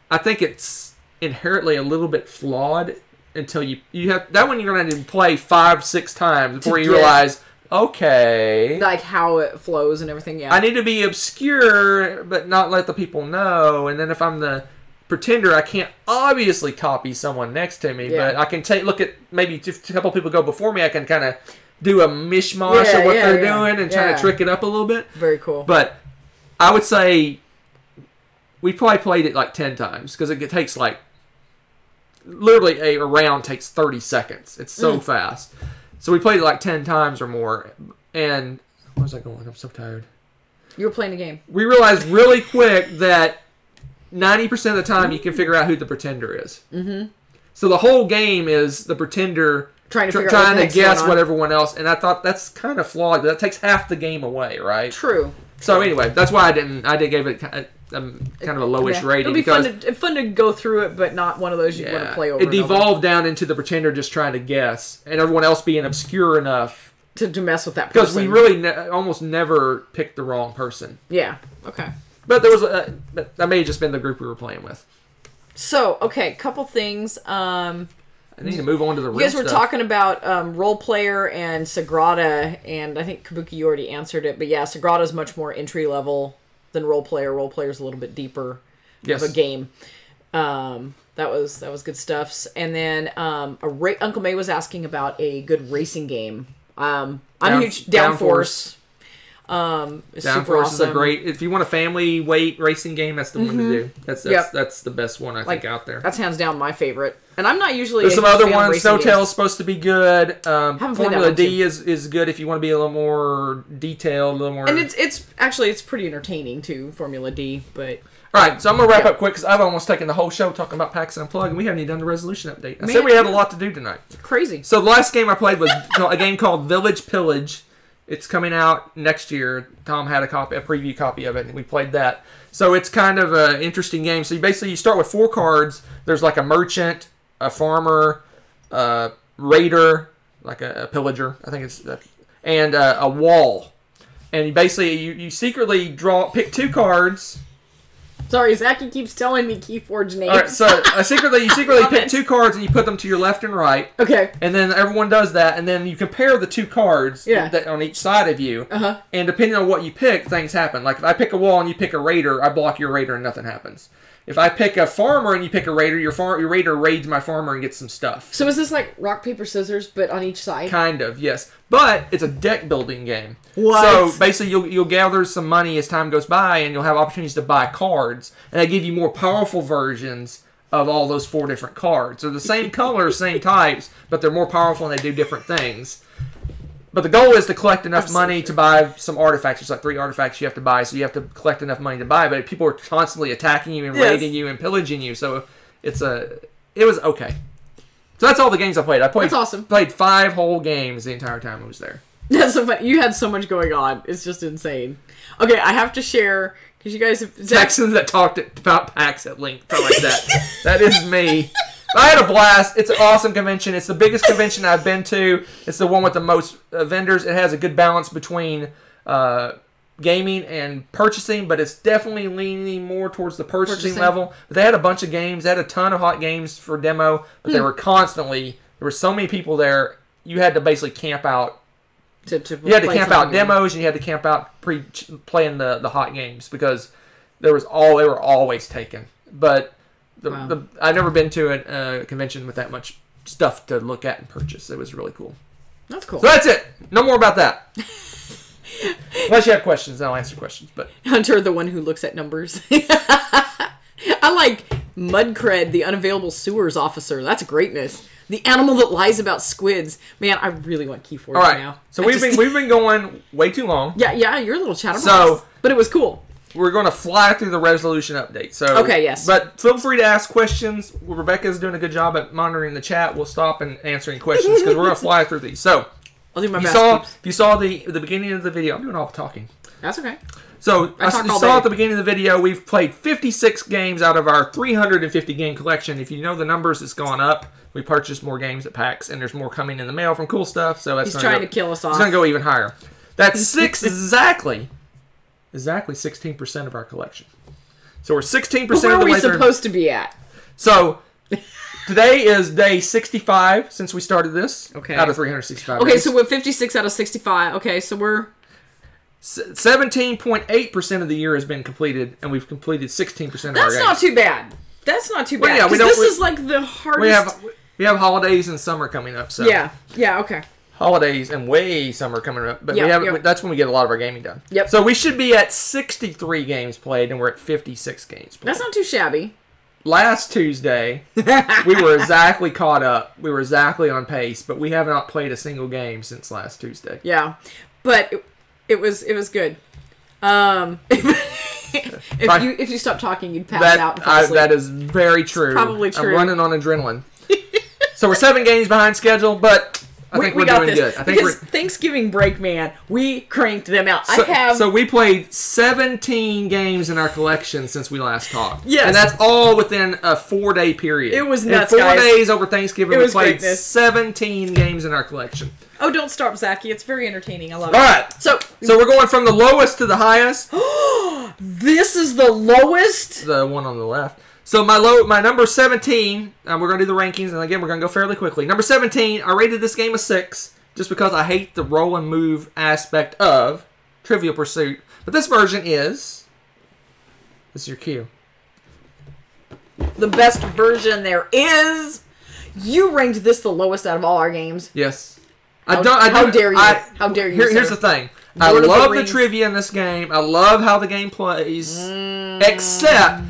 it's inherently a little bit flawed until you have that one. You're going to play 5-6 times before you realize, okay, like how it flows and everything. Yeah, I need to be obscure but not let the people know. And then if I'm the pretender, I can't obviously copy someone next to me, but I can look at maybe just a couple people go before me. I can kind of do a mishmash of what they're doing and try to trick it up a little bit. Very cool. But I would say we probably played it like 10 times because it takes like literally a round takes 30 seconds. It's so fast. So we played it like 10 times or more. And where was I going? I'm so tired. You were playing a game. We realized really quick that 90% of the time you can figure out who the pretender is. Mm-hmm. So the whole game is the pretender trying to guess what everyone else, and I thought that's kind of flawed. That takes half the game away, right? True. So anyway, that's why I gave it kind of a lowish rating. It'll be fun to go through it, but not one of those you want to play over. It devolved down into the pretender just trying to guess, and everyone else being obscure enough to mess with that person. Because we really almost never picked the wrong person. Yeah. Okay. But there was that may have just been the group we were playing with. So okay, couple things. I need to move on to the real stuff. You guys were talking about Role Player and Sagrada, and I think Kabuki, you already answered it. But yeah, Sagrada is much more entry level than Role Player. Role Player is a little bit deeper of a game. That was good stuff. And then Uncle May was asking about a good racing game. I'm a huge Downforce. It's Downforce super awesome. is a great. If you want a family weight racing game, that's the one to do. That's the best one I think out there. That's hands down my favorite. And I'm not usually. There's some other ones. Snowtail's supposed to be good. Formula D is good if you want to be a little more detailed, a little more. And it's actually pretty entertaining too, Formula D. But all right, so I'm gonna wrap up quick because I've almost taken the whole show talking about PAX Unplugged, and we haven't even done the resolution update. I said we had a lot to do tonight. Crazy. So the last game I played was a game called Village Pillage. It's coming out next year. Tom had a preview copy of it, and we played that. So it's kind of an interesting game. So you start with 4 cards. There's like a merchant, a farmer, a raider, like a pillager, I think it's, and a wall. And you secretly pick 2 cards. Sorry, Zachy keeps telling me Keyforge names. All right, so you secretly pick 2 cards and you put them to your left and right. Okay. And then everyone does that, and then you compare the 2 cards that on each side of you. Uh-huh. And depending on what you pick, things happen. Like if I pick a wall and you pick a raider, I block your raider and nothing happens. If I pick a farmer and you pick a raider, your raider raids my farmer and gets some stuff. So is this like rock, paper, scissors, but on each side? Kind of, yes. But it's a deck building game. What? So basically you'll gather some money as time goes by and you'll have opportunities to buy cards. And they give you more powerful versions of all those 4 different cards. They're the same colors, same types, but they're more powerful and they do different things. But the goal is to collect enough money to buy some artifacts. There's like 3 artifacts you have to buy, so you have to collect enough money to buy. But people are constantly attacking you and raiding you and pillaging you, so it was okay. So that's all the games I played. That's awesome. Played 5 whole games the entire time I was there. That's so funny. You had so much going on. It's just insane. Okay, I have to share because you guys have Texans that talked about PAX at length like that. That is me. I had a blast. It's an awesome convention. It's the biggest convention I've been to. It's the one with the most vendors. It has a good balance between gaming and purchasing, but it's definitely leaning more towards the purchasing level. But they had a bunch of games. They had a ton of hot games for demo, but they were there were so many people there, you had to basically camp out. You had to camp out demos, and you had to camp out playing the hot games because they were always taken. But I've never been to a convention with that much stuff to look at and purchase. It was really cool. That's cool. So that's it. No more about that. Unless you have questions, then I'll answer questions. But Hunter, the one who looks at numbers. I like Mudcred, the unavailable sewers officer. That's greatness. The animal that lies about squids. Man, I really want Keyforge now. So we've been going way too long. Yeah, you're a little chatterbox. But it was cool. We're going to fly through the resolution update. So okay, yes. But feel free to ask questions. Rebecca's doing a good job at monitoring the chat. We'll stop and answering questions because we're going to fly through these. So I'll do my best. If you saw the beginning of the video, I'm doing all the talking. That's okay. So you saw at the beginning of the video, we've played 56 games out of our 350 game collection. If you know the numbers, it's gone up. We purchased more games at PAX, and there's more coming in the mail from cool stuff. So that's He's trying to kill us off. It's going to go even higher. That's exactly 16% of our collection. So we're 16% of the way where are we supposed to be at? So today is day 65 since we started this. Okay. Out of 365 Okay, days. so we're 56 out of 65. Okay, so we're 17.8% of the year has been completed, and we've completed 16% of our games. That's not too bad. That's not too bad. Well, yeah, this is like the hardest. We have holidays and summer coming up. So yeah, okay. Holidays and summer coming up, but that's when we get a lot of our gaming done. Yep. So we should be at 63 games played, and we're at 56 games played. That's not too shabby. Last Tuesday, we were exactly caught up. We were exactly on pace, but we have not played a single game since last Tuesday. Yeah, but it was good. If you stop talking, you'd pass out and fall asleep. That is very true. It's probably true. I'm running on adrenaline. So we're 7 games behind schedule, but I think we're doing good. I think because Thanksgiving break, man, we cranked them out. So we played 17 games in our collection since we last talked. Yes. And that's all within a 4-day period. It was nuts, in 4 days over Thanksgiving, we played greatness. 17 games in our collection. Oh, don't stop, Zachy. It's very entertaining. I love it. All right. So we're going from the lowest to the highest. This is the lowest? The one on the left. So my number 17, we're going to do the rankings, and again, we're going to go fairly quickly. Number 17, I rated this game a 6, just because I hate the roll and move aspect of Trivial Pursuit. But this version is... This is your cue. The best version there is. You ranked this the lowest out of all our games. Yes. How dare you? How dare you, Here's the thing. I Lord of the love the Rings. trivia in this game. I love how the game plays. Except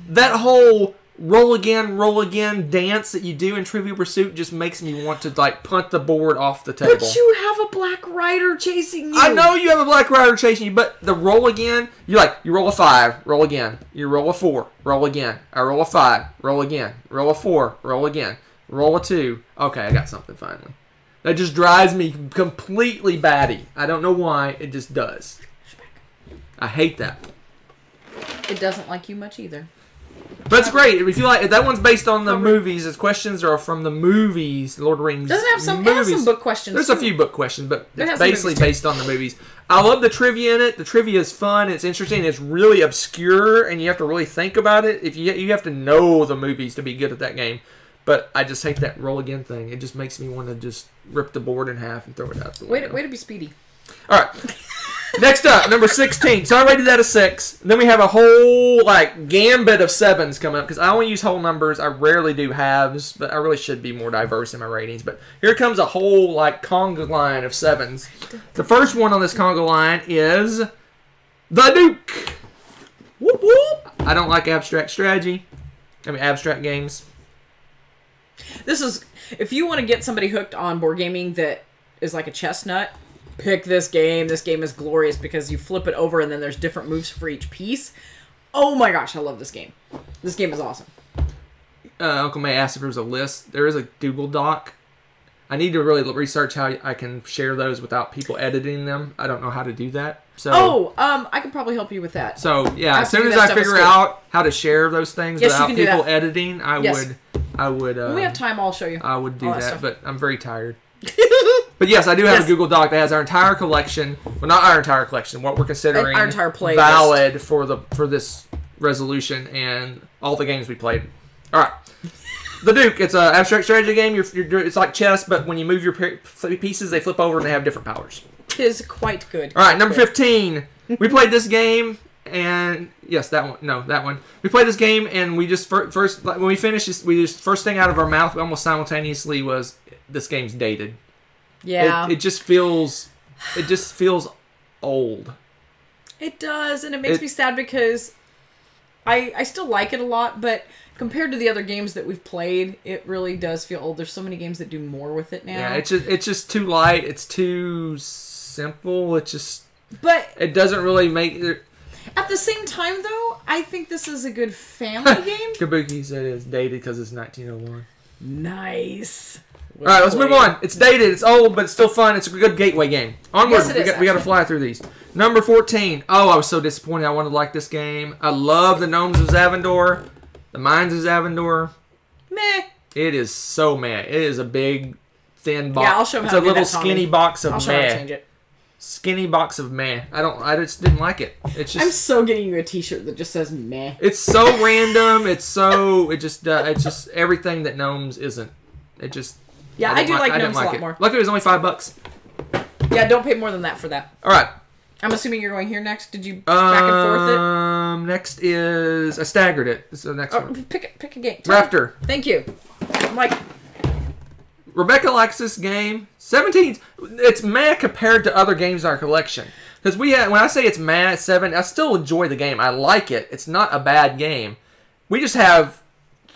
that whole roll again dance that you do in Trivial Pursuit just makes me want to like punt the board off the table. But you have a black rider chasing you. I know you have a black rider chasing you, but the roll again, you roll a 5, roll again. You roll a 4, roll again. I roll a 5, roll again. Roll a 4, roll again. Roll a 2. Okay, I got something finally. That just drives me completely batty. I don't know why, it just does. I hate that. It doesn't like you much either. But it's great. If you like, that one's based on the movies. Its questions are from the movies, Lord of the Rings. Doesn't have some, it has some book questions. There's too. a few book questions, but it's some basically based on the movies. I love the trivia in it. The trivia is fun. It's interesting. It's really obscure, and you have to really think about it. If you have to know the movies to be good at that game. But I just hate that roll again thing. It just makes me want to just rip the board in half and throw it out the window. Way to be speedy. All right. Next up, number 16. So I rated that a 6. Then we have a whole gambit of 7s come up because I only use whole numbers. I rarely do halves, but I really should be more diverse in my ratings. But here comes a whole conga line of 7s. The first one on this conga line is the Duke. Whoop whoop. I don't like abstract strategy. Abstract games. This is, if you want to get somebody hooked on board gaming that is like a chestnut, pick this game. This game is glorious because you flip it over and then there's different moves for each piece. Oh my gosh, I love this game. This game is awesome. Uncle May asked if there was a list. There is a Google Doc. I need to really research how I can share those without people editing them. I don't know how to do that. So, I could probably help you with that. So, yeah, as soon as I figure out how to share those things without people editing, I would. When we have time, I'll show you. I would do that, but I'm very tired. But yes, I do have a Google Doc that has our entire collection. Well, not our entire collection. What we're considering our entire playlist valid for this resolution and all the games we played. All right, the Duke. It's an abstract strategy game. It's like chess, but when you move your pieces, they flip over and they have different powers. It is quite good. All right, number 15. We played this game. And yes, that one. No, that one. We played this game, and we just first when we finished, first thing out of our mouth almost simultaneously was this game's dated. Yeah, it just feels old. It does, and it makes me sad because I still like it a lot, but compared to the other games that we've played, it really does feel old. There's so many games that do more with it now. Yeah, it's just too light. It's too simple. But it doesn't really make. At the same time, though, I think this is a good family game. Kabuki said it's dated because it's 1901. Nice. All right, let's move on. It's dated, it's old, but it's still fun. It's a good gateway game. Onward, yes, we got to fly through these. Number 14. Oh, I was so disappointed. I wanted to like this game. I love the Gnomes of Zavendor, the Mines of Zavendor. Meh. It is so meh. It is a big, thin box. Yeah, I'll show him it's how a to do little that, Tommy. skinny box of I'll show him how to meh. change it. Skinny box of meh. I just didn't like it. It's just. I'm so getting you a T-shirt that just says meh. It's so random. It's just everything that Gnomes isn't. It just. Yeah, I do like Gnomes a lot more. Luckily, it was only $5. Yeah, don't pay more than that for that. All right. I'm assuming you're going here next. Did you back and forth it? Next is I staggered it. This is the next one. Pick a game. Raptor. Thank you. I'm like, Rebecca likes this game. 17. It's meh compared to other games in our collection. Because when I say it's meh, it's 7. I still enjoy the game. I like it. It's not a bad game. We just have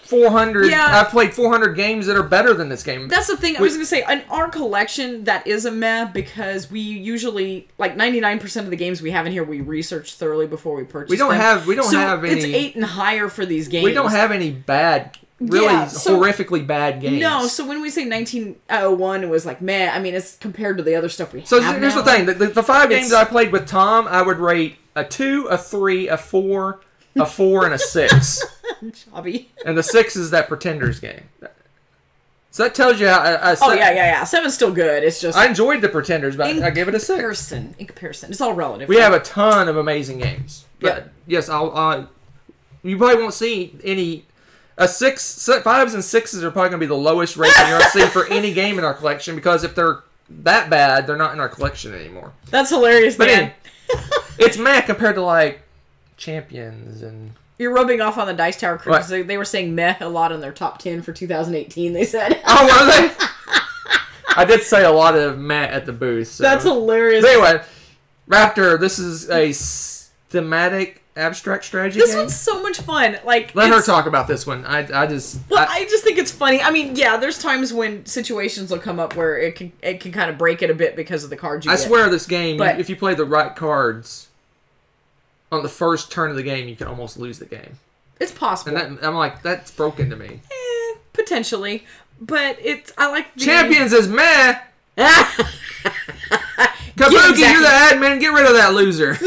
400. Yeah. I've played 400 games that are better than this game. That's the thing. I was going to say, in our collection, that is a meh because we usually, 99% of the games we have in here, we research thoroughly before we purchase them. We don't have any. It's 8 and higher for these games. We don't have any bad. Horrifically bad games. No, so when we say 1901, it was like, meh. I mean, it's compared to the other stuff we have. So here's the thing. The 5 games I played with Tom, I would rate a 2, a 3, a 4, a 4, and a 6. Chubby. And the 6 is that Pretenders game. So that tells you how... yeah. 7's still good. It's just... I enjoyed the Pretenders, but I give it a 6. In comparison. It's all relative. We have a ton of amazing games. But yes, you probably won't see any... 5s and 6s are probably going to be the lowest rating you're going to see for any game in our collection because if they're that bad, they're not in our collection anymore. That's hilarious, but man. It's meh compared to Champions and... You're rubbing off on the Dice Tower crew because they were saying meh a lot in their top 10 for 2018, they said. Oh, were they? I did say a lot of meh at the booth. So. That's hilarious. But anyway, Raptor, this is a thematic abstract strategy This game. one's so much fun. Like, Let her talk about this one. I just think it's funny. I mean, yeah, there's times when situations will come up where it can kind of break it a bit because of the cards you get. I swear this game, But- if you play the right cards on the first turn of the game, you can almost lose the game. It's possible. And I'm like, that's broken to me. Potentially. But I like the... Champions is meh. Kabuki, exactly. you're the admin. Get rid of that loser.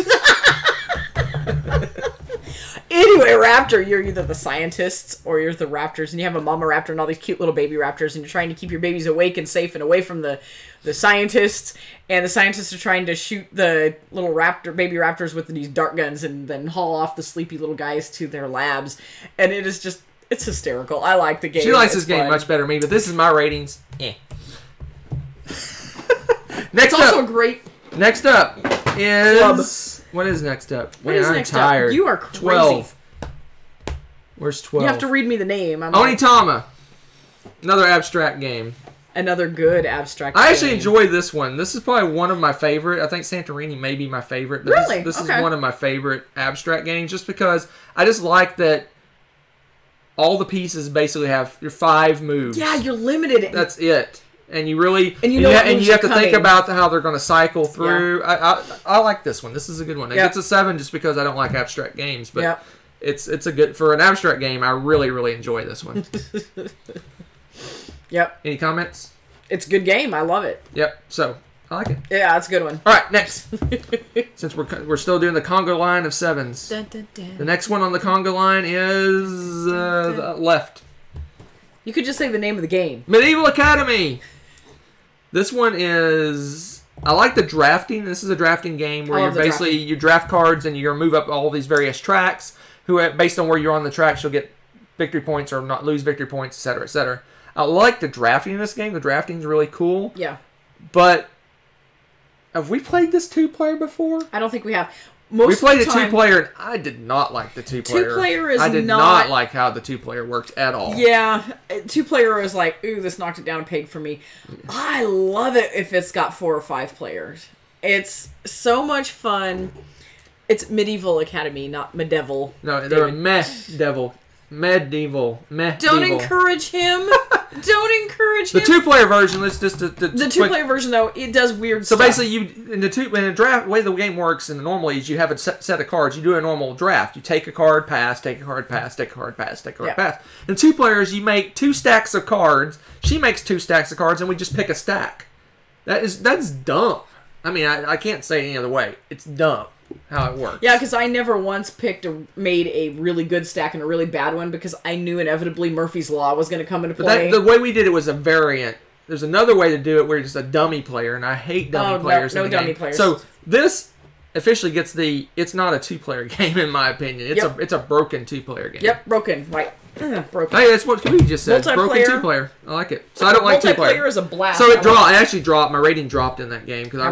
Anyway, Raptor, you're either the scientists or you're the raptors, and you have a mama raptor and all these cute little baby raptors, and you're trying to keep your babies awake and safe and away from the scientists, and the scientists are trying to shoot the little baby raptors with these dart guns and then haul off the sleepy little guys to their labs, and it is just, it's hysterical. I like the game. She likes it's this game fun. much better than me, but this is my ratings. It's also great. Next up is... Club. What is next up? What is I'm next tired. up? You are crazy. 12. Where's 12? You have to read me the name. Onitama. Another abstract game. Another good abstract I actually game. enjoy this one. This is probably one of my favorite. I think Santorini may be my favorite. But Really? This Okay. is one of my favorite abstract games just because I just like that all the pieces basically have your 5 moves. Yeah, you're limited. That's it. And you really And you know what and moves you have are to think coming. about how they're going to cycle through. Yeah. I like this one. This is a good one. It gets a 7 just because I don't like abstract games, but it's a good for an abstract game. I really enjoy this one. Yep. Any comments? It's a good game. I love it. Yep. So I like it. Yeah, it's a good one. All right, next. Since we're still doing the Congo line of 7s, Dun, dun, dun. the next one on the Congo line is the left. You could just say the name of the game. Medieval Academy. This one is... I like the drafting. This is a drafting game where you draft cards and you're going to move up all these various tracks. Based on where you're on the tracks, you'll get victory points or not lose victory points, etc., etc. I like the drafting in this game. The drafting is really cool. Yeah. But have we played this 2-player before? I don't think we have. We played a 2-player, and I did not like the 2-player. 2-player is I did not like how the 2-player worked at all. Yeah, 2-player is like, ooh, this knocked it down a peg for me. I love it if it's got 4 or 5 players. It's so much fun. It's Medieval Academy, not Medieval. No, they're a medieval. Don't encourage him. Don't encourage him. The 2-player version. Let's just the 2-player version though, it does weird so stuff. So basically, in the draft, the way the game works, and normally is you have a set of cards. You do a normal draft. You take a card, pass, take a card, pass, take a card, pass, take a card, pass. In 2 players, you make 2 stacks of cards. She makes 2 stacks of cards, and we just pick a stack. That's dumb. I mean, I can't say it any other way. It's dumb how it works. Yeah, because I never once made a really good stack and a really bad one because I knew inevitably Murphy's Law was going to come into play. But the way we did it was a variant. There's another way to do it where you're just a dummy player, and I hate dummy players. No in the dummy game. players. So this officially gets it's not a 2-player game in my opinion. It's a broken 2-player game. Yep, broken. Right. Broken. Hey, that's what Kabuki just said. Broken Multiplayer. 2-player. I like it. So I don't like 2-player. Multiplayer is a blast. So it actually dropped. My rating dropped in that game because I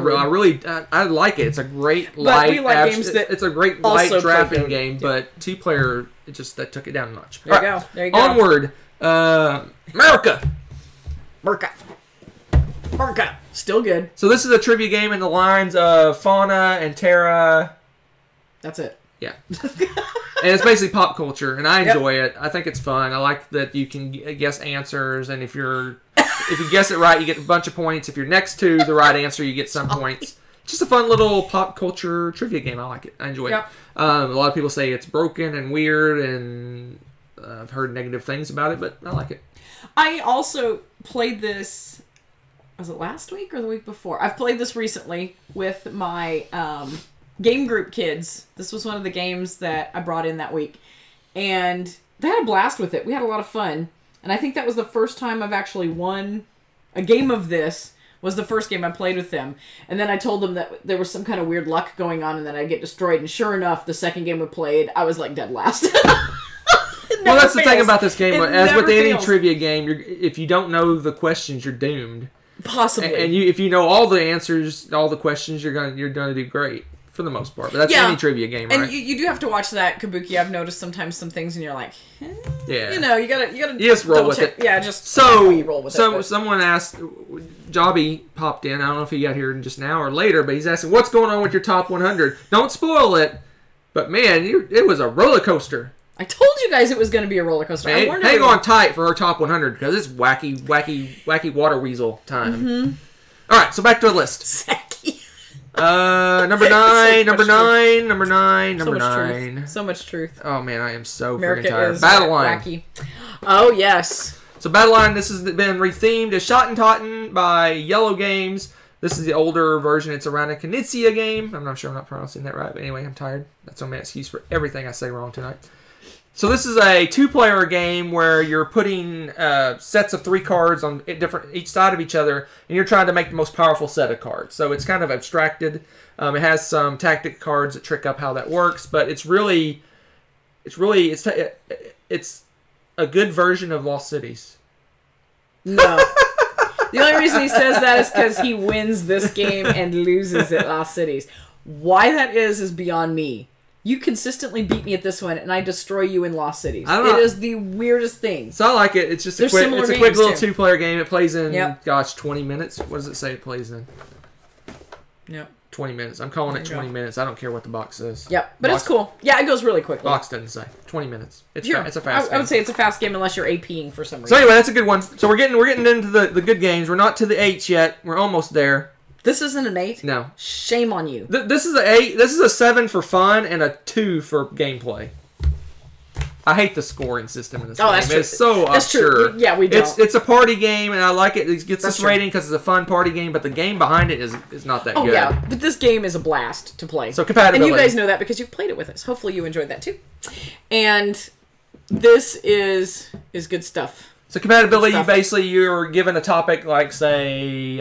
like it. It's a great light. It's a great light drafting game, but 2-player that took it down a notch. There you go. There you go. Onward, America. Merca. Still good. So this is a trivia game in the lines of fauna and terra. That's it. Yeah. And it's basically pop culture, and I enjoy it. I think it's fun. I like that you can guess answers, and if you guess it right, you get a bunch of points. If you're next to the right answer, you get some points. Just a fun little pop culture trivia game. I like it. I enjoy it. A lot of people say it's broken and weird, and I've heard negative things about it, but I like it. I also played this... Was it last week or the week before? I've played this recently with my... game group kids. This was one of the games that I brought in that week. And they had a blast with it. We had a lot of fun. And I think that was the first time I've actually won a game of this. Was the first game I played with them. And then I told them that there was some kind of weird luck going on and then I'd get destroyed. And sure enough, the second game we played, I was like dead last. Well, that's the thing about this game. As with any fails. trivia game, if you don't know the questions, you're doomed. Possibly. And if you know all the answers, all the questions, you're gonna do great. for the most part. But that's Yeah. any trivia game, right? And you do have to watch that, Kabuki. I've noticed sometimes some things, and you're like, Yeah. you know, you gotta just roll with check. it. Yeah, just So, you roll with it. someone asked, Jobby popped in. I don't know if he got here just now or later, but he's asking, what's going on with your top 100? Don't spoil it, but man, it was a roller coaster. I told you guys it was going to be a roller coaster. Man, hang on tight for her top 100 because it's wacky water weasel time. Mm-hmm. All right, so back to the list. Saki. Number nine, number nine. So much truth. Oh man, I am so America freaking tired. is Battle Line. wacky. Oh yes. So Battle Line, this has been rethemed as Shot and Totten by Yellow Games. This is the older version. It's around a Knizia game. I'm not sure I'm not pronouncing that right, but anyway, I'm tired. That's my excuse for everything I say wrong tonight. So this is a 2-player game where you're putting sets of 3 cards on each side of each other, and you're trying to make the most powerful set of cards. So it's kind of abstracted. It has some tactic cards that trick up how that works, but it's a good version of Lost Cities. No. The only reason he says that is because he wins this game and loses at Lost Cities. Why that is beyond me. You consistently beat me at this one, and I destroy you in Lost Cities. It is the weirdest thing. So I like it. It's just a quick little 2-player game. It plays in, 20 minutes. What does it say it plays in? Yep. 20 minutes. I'm calling it 20 minutes. I don't care what the box says. Yep, but it's cool. Yeah, it goes really quickly. Box doesn't say. 20 minutes. It's a fast game. I would say it's a fast game unless you're APing for some reason. So anyway, that's a good one. So we're getting into the good games. We're not to the 8s yet. We're almost there. This isn't an 8? No. Shame on you. This is an 8. This is a 7 for fun and a 2 for gameplay. I hate the scoring system in this game. That's true. It's so That's obscure. True. Yeah, we don't. It's a party game, and I like it. It gets this rating because it's a fun party game, but the game behind it is not that good. Oh, yeah. But this game is a blast to play. So compatibility. And you guys know that because you've played it with us. Hopefully you enjoyed that, too. And this is good stuff. So compatibility, basically you're given a topic like, say,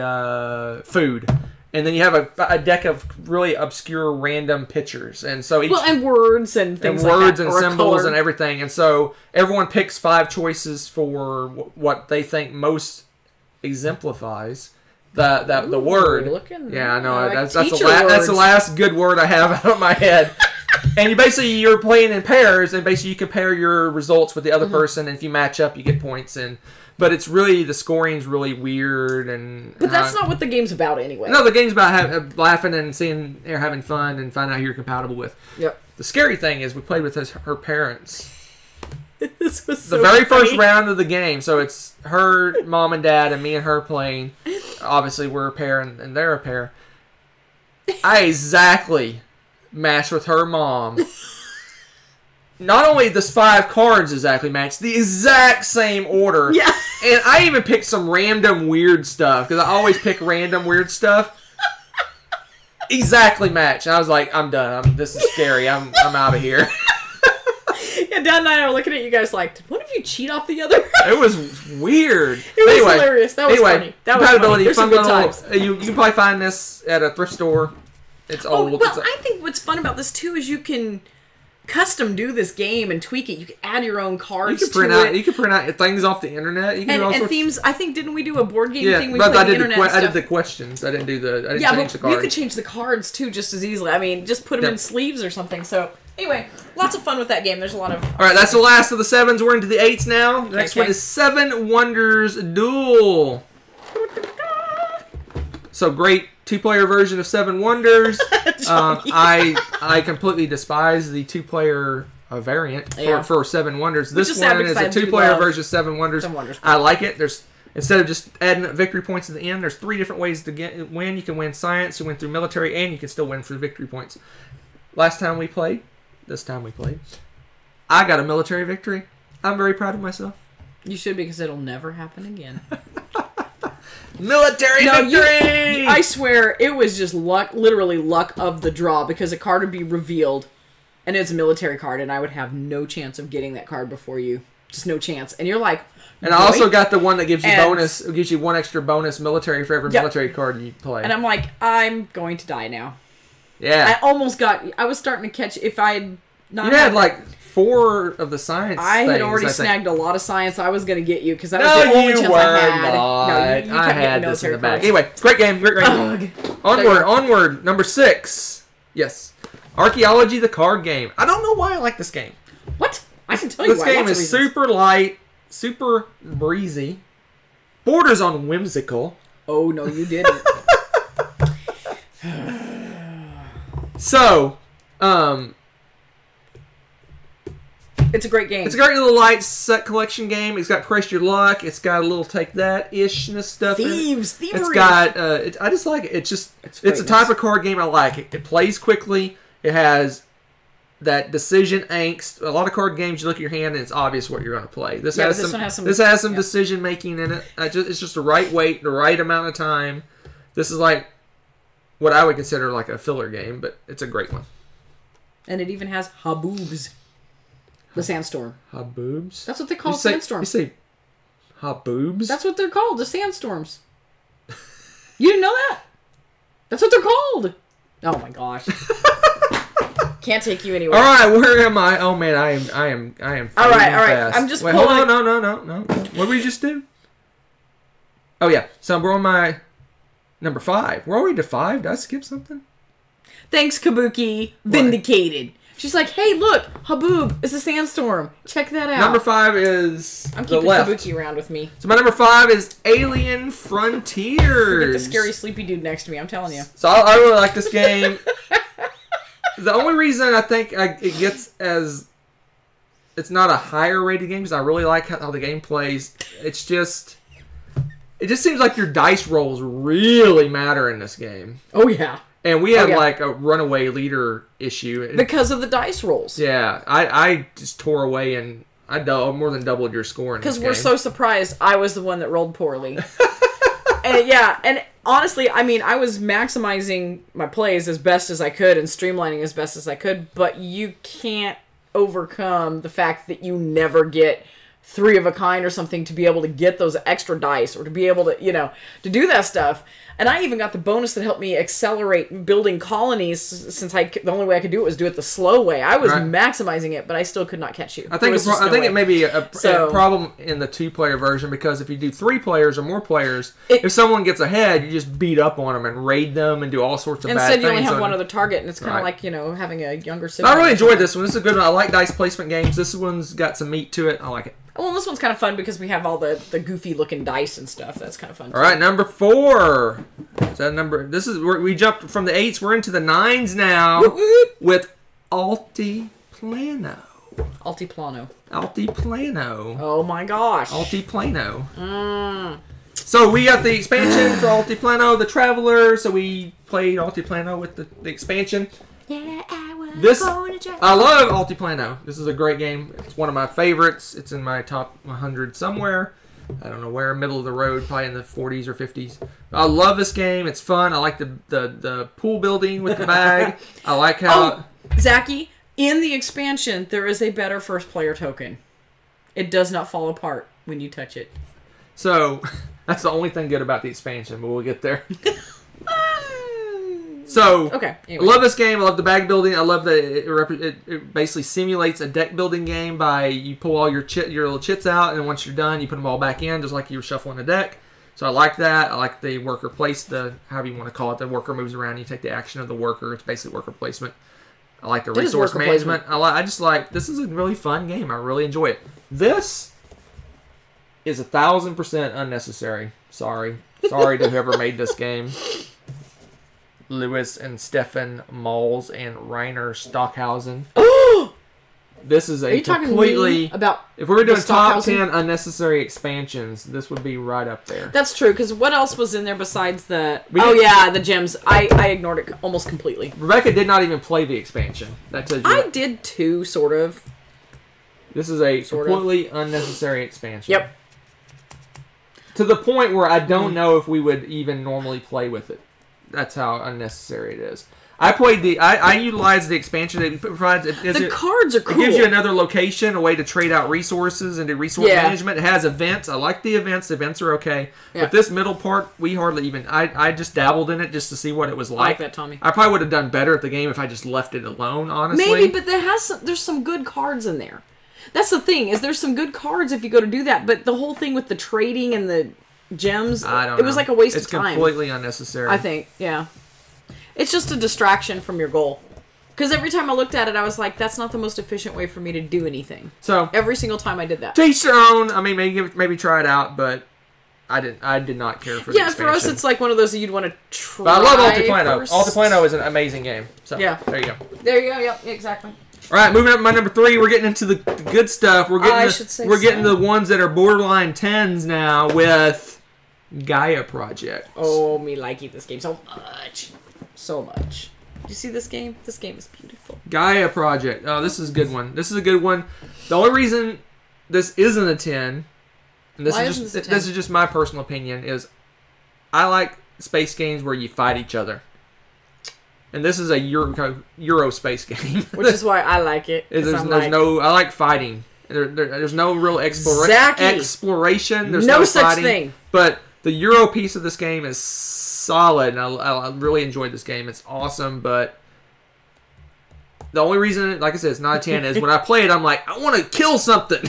food. And then you have a deck of really obscure random pictures. And so each... and words and things like that. And words and symbols and everything. And so everyone picks 5 choices for what they think most exemplifies the word. Yeah, I know. That's the last good word I have out of my head. And you're playing in pairs, and basically you compare your results with the other person, and if you match up, you get points. But it's really, the scoring's really weird. But that's not what the game's about anyway. No, the game's about laughing and seeing or having fun and finding out who you're compatible with. Yep. The scary thing is we played with her parents. This was so the very funny. first round of the game. So it's her mom and dad and me and her playing. Obviously, we're a pair and they're a pair. I exactly matched with her mom. Not only does 5 cards exactly match, the exact same order. Yeah. And I even picked some random weird stuff, because I always pick random weird stuff. Exactly match. And I was like, I'm done. This is scary. I'm out of here. Yeah, Dad and I are looking at you guys like, did one of you cheat off the other? It was weird. It was hilarious. That was funny. That was funny. There's some good times. You can probably find this at a thrift store. It's old. Well, I think what's fun about this, too, is you can custom do this game and tweak it. You can add your own cards. You can print out things off the internet. You can and themes. I think didn't we do a board game thing? But I did the questions. I didn't change the cards. You could change the cards too just as easily. I mean, just put them in sleeves or something. So anyway, lots of fun with that game. There's a lot of. All right, that's the last of the 7s. We're into the 8s now. The next one is 7 Wonders Duel. So great 2-player version of 7 Wonders. I completely despise the 2-player variant for 7 Wonders. This one is a 2-player version of 7 Wonders. I like it. Instead of just adding victory points at the end, there's 3 different ways to win. You can win science, you win through military, and you can still win for victory points. This time we played, I got a military victory. I'm very proud of myself. You should, because it'll never happen again. Military victory! I swear, it was just luck, literally luck of the draw, because a card would be revealed, and it's a military card, and I would have no chance of getting that card before you. Just no chance. And you're like... And I also got the one that gives you bonus, it gives you 1 extra bonus military for every military card you play. And I'm like, I'm going to die now. Yeah. I was starting to catch, if I had not... You had like 4 of the science I had things, already snagged a lot of science. I was going to get you, because that was the only chance I had. Not. No, I had this in the cards. Anyway, great game. Onward. Number 6. Yes. Archaeology, the card game. I don't know why I like this game. What? I can tell you This why. game is super light, super breezy, borders on whimsical. Oh, no, you didn't. So, it's a great game. it's a great little light set collection game. It's got Press Your Luck. It's got a little take that ishness stuff. Thievery. It's got. I just like it. It's a type of card game I like. It plays quickly. It has that decision angst. A lot of card games, you look at your hand and it's obvious what you're going to play. This has some decision making in it. It's just the right weight, the right amount of time. This is like what I would consider like a filler game, but it's a great one. And it even has haboobs. The sandstorm. Haboobs? That's what they call sandstorms. You say haboobs? That's what they're called, the sandstorms. You didn't know that? That's what they're called. Oh my gosh. Can't take you anywhere. All right, where am I? Oh man, I am. All right. Fast. I'm just. Wait, hold on. No. What did we just do? Oh yeah. So we're on my number 5. We're already to 5. Did I skip something? Thanks, Kabuki. Vindicated. She's like, hey, look, Haboob, it's a sandstorm. Check that out. Number 5 is I'm keeping Kabuki around with me. So my number 5 is Alien Frontiers. Get the scary sleepy dude next to me, I'm telling you. So I really like this game. The only reason I think it gets as... It's not a higher rated game because I really like how the game plays. It's just... It just seems like your dice rolls really matter in this game. Oh, yeah. And we had like a runaway leader issue. Because of the dice rolls. Yeah. I just tore away and I more than doubled your score in this game. Because we're so surprised I was the one that rolled poorly. And honestly, I mean, I was maximizing my plays as best as I could and streamlining as best as I could, but you can't overcome the fact that you never get 3 of a kind or something to be able to get those extra dice or to be able to, to do that stuff. And I even got the bonus that helped me accelerate building colonies since the only way I could do it was do it the slow way. I was maximizing it, but I still could not catch you. I think it may be a problem in the 2-player version because if you do 3 players or more players, if someone gets ahead, you just beat up on them and raid them and do all sorts of bad things. Instead, you only have one other target, and it's kind of like, having a younger sibling. I really enjoyed this one. This is a good one. I like dice placement games. This one's got some meat to it. I like it. Well, this one's kind of fun because we have all the goofy looking dice and stuff. That's kind of fun. All right, number 4. Is that number? This is where we jumped from the 8s. We're into the 9s now with Altiplano. Altiplano. Oh my gosh. Altiplano. So we got the expansion for Altiplano, the Traveler. So we played Altiplano with the expansion. Yeah, I love Altiplano. This is a great game. It's one of my favorites. It's in my top 100 somewhere. I don't know where, middle of the road, probably in the 40s or 50s. I love this game. It's fun. I like the pool building with the bag. I like how... Zachy, in the expansion, there is a better first player token. It does not fall apart when you touch it. So, that's the only thing good about the expansion, but we'll get there. So, anyway. I love this game. I love the bag building. I love that it basically simulates a deck building game by you pull all your little chits out, and once you're done, you put them all back in, just like you were shuffling a deck. So I like that. I like the worker place, however you want to call it. The worker moves around. You take the action of the worker. It's basically worker placement. I like the resource management. This is a really fun game. I really enjoy it. This is 1,000% unnecessary. Sorry to whoever made this game. Lewis and Stefan Malls and Rainer Stockhausen. This is a completely... about if we were doing top 10 unnecessary expansions, this would be right up there. That's true, because what else was in there besides the... the gems. I ignored it almost completely. Rebecca did not even play the expansion. That tells you I did too, sort of. This is a completely unnecessary expansion. Yep. To the point where I don't know if we would even normally play with it. That's how unnecessary it is. I utilized the expansion that it provides. The cards are cool. It gives you another location, a way to trade out resources and do resource management. It has events. I like the events. The events are okay. Yeah. But this middle part, we hardly even... I just dabbled in it just to see what it was like. I like that, Tommy. I probably would have done better at the game if I just left it alone, honestly. Maybe, but there's some good cards in there. That's the thing, is there's some good cards if you go to do that. But the whole thing with the trading and the gems, it was like a waste of time. It's completely unnecessary. I think, yeah. It's just a distraction from your goal. Because every time I looked at it, I was like, that's not the most efficient way for me to do anything. So every single time I did that. To each their own. I mean, maybe try it out, but I did not care for the expansion. For us, it's like one of those that you'd want to try. But I love Altiplano. Altiplano is an amazing game. So yeah, there you go. There you go. Yep, exactly. All right, moving up to my number 3. We're getting into the good stuff. We're getting the ones that are borderline 10s now with Gaia Project. Oh, me liking this game so much, so much. You see this game? This game is beautiful. Gaia Project. Oh, this is a good one. This is a good one. The only reason this isn't a 10, and this is just my personal opinion, is I like space games where you fight each other. And this is a Euro space game. Which is why I like it. I like fighting. There's no real exploration. There's no such fighting, thing. But the Euro piece of this game is solid, and I really enjoyed this game. It's awesome, but the only reason, like I said, it's not a 10 is when I play it, I'm like, I want to kill something.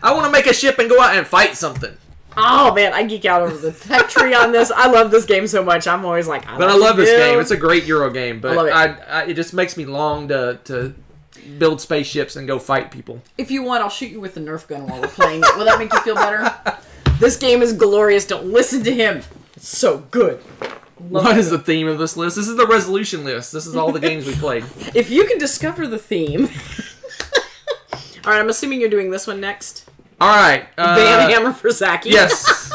I want to make a ship and go out and fight something. Oh, man, I geek out over the tech tree on this. I love this game so much. I'm always like, I love this game. It's a great Euro game, but it just makes me long to build spaceships and go fight people. If you want, I'll shoot you with the Nerf gun while we're playing it. Will that make you feel better? This game is glorious. Don't listen to him. It's so good. What is the theme of this list? This is the resolution list. This is all the games we played. If you can discover the theme. All right, I'm assuming you're doing this one next. All right. Van Hammer for Zaki. Yes.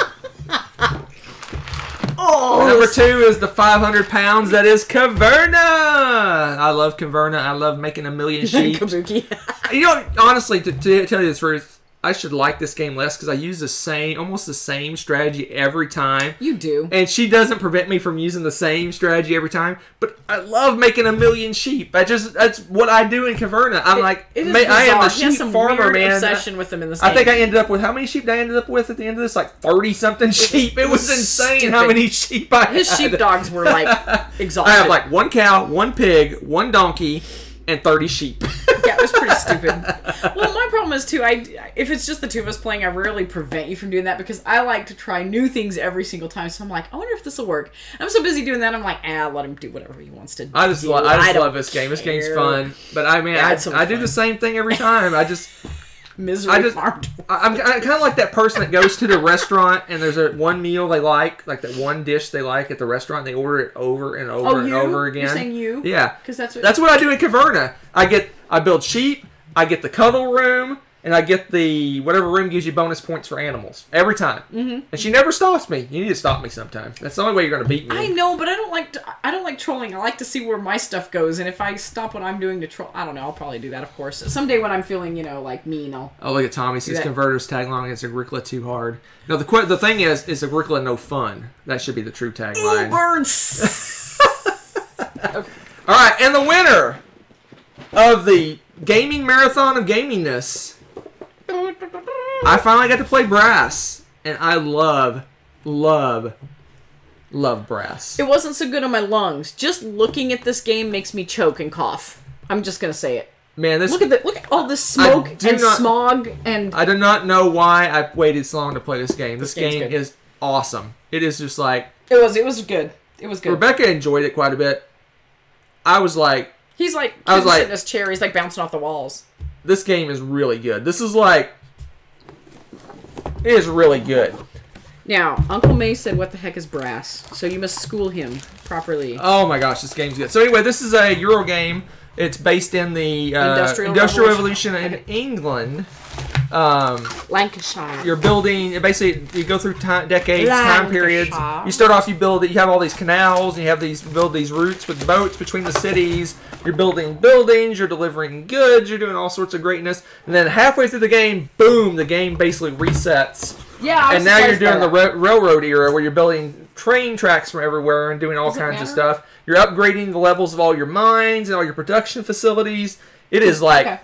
Number 2 is the 500 pounds. That is Caverna. I love Caverna. I love making a million sheep. Kabuki. You know, honestly, to tell you the truth, I should like this game less because I use almost the same strategy every time. You do. And she doesn't prevent me from using the same strategy every time. But I love making a million sheep. That's what I do in Caverna. I am a sheep farmer, man. Obsession with them in this game. I think I ended up with, how many sheep did I end up with at the end of this? Like 30-something sheep. It was insane stupid. How many sheep I had. His sheepdogs were like exhausted. I have like 1 cow, 1 pig, 1 donkey, and 30 sheep. Yeah, it was pretty stupid. Well, my problem is, too, if it's just the two of us playing, I rarely prevent you from doing that because I like to try new things every single time. So I'm like, I wonder if this will work. I'm so busy doing that, I'm like, let him do whatever he wants to do. I just love this game. This game's fun. But I mean, I do the same thing every time. Misery farmed. I'm kind of like that person that goes to the restaurant and there's one meal they like that one dish they like at the restaurant. And they order it over and over and over again. You're saying you? Yeah, because that's what I do in Caverna. I build sheep. I get the cuddle room, and I get the whatever room gives you bonus points for animals every time. Mm-hmm. And she never stops me. You need to stop me sometime. That's the only way you're going to beat me. I know, but I don't like trolling. I like to see where my stuff goes, and if I stop what I'm doing to troll, I don't know. I'll probably do that, of course. Someday when I'm feeling, like mean, I'll. Oh, look at Tommy. Says converters tag along against Agricola too hard. No, the thing is Agricola no fun. That should be the true tagline. Birds. Okay. All right, and the winner of the gaming marathon of gamingness. I finally got to play Brass, and I love Brass. It wasn't so good on my lungs. Just looking at this game makes me choke and cough. I'm just gonna say it. Man, look at all this smoke and smog and. I do not know why I waited so long to play this game. This game is awesome. It is just like it was good. It was good. Rebecca enjoyed it quite a bit. I was like. He's like, sitting in his chair. He's like bouncing off the walls. This game is really good. This is like, it is really good. Now, Uncle May said, "What the heck is Brass?" So you must school him properly. Oh my gosh, this game's good. So anyway, this is a Euro game. It's based in the Industrial Revolution in England. Lancashire. You're building, basically, you go through decades, time periods. You start off, you have all these canals, and you build these routes with boats between the cities. You're building buildings, you're delivering goods, you're doing all sorts of greatness. And then halfway through the game, boom, the game basically resets. Yeah, and now you're doing the railroad era where you're building train tracks from everywhere and doing all kinds of stuff. You're upgrading the levels of all your mines and all your production facilities. It is like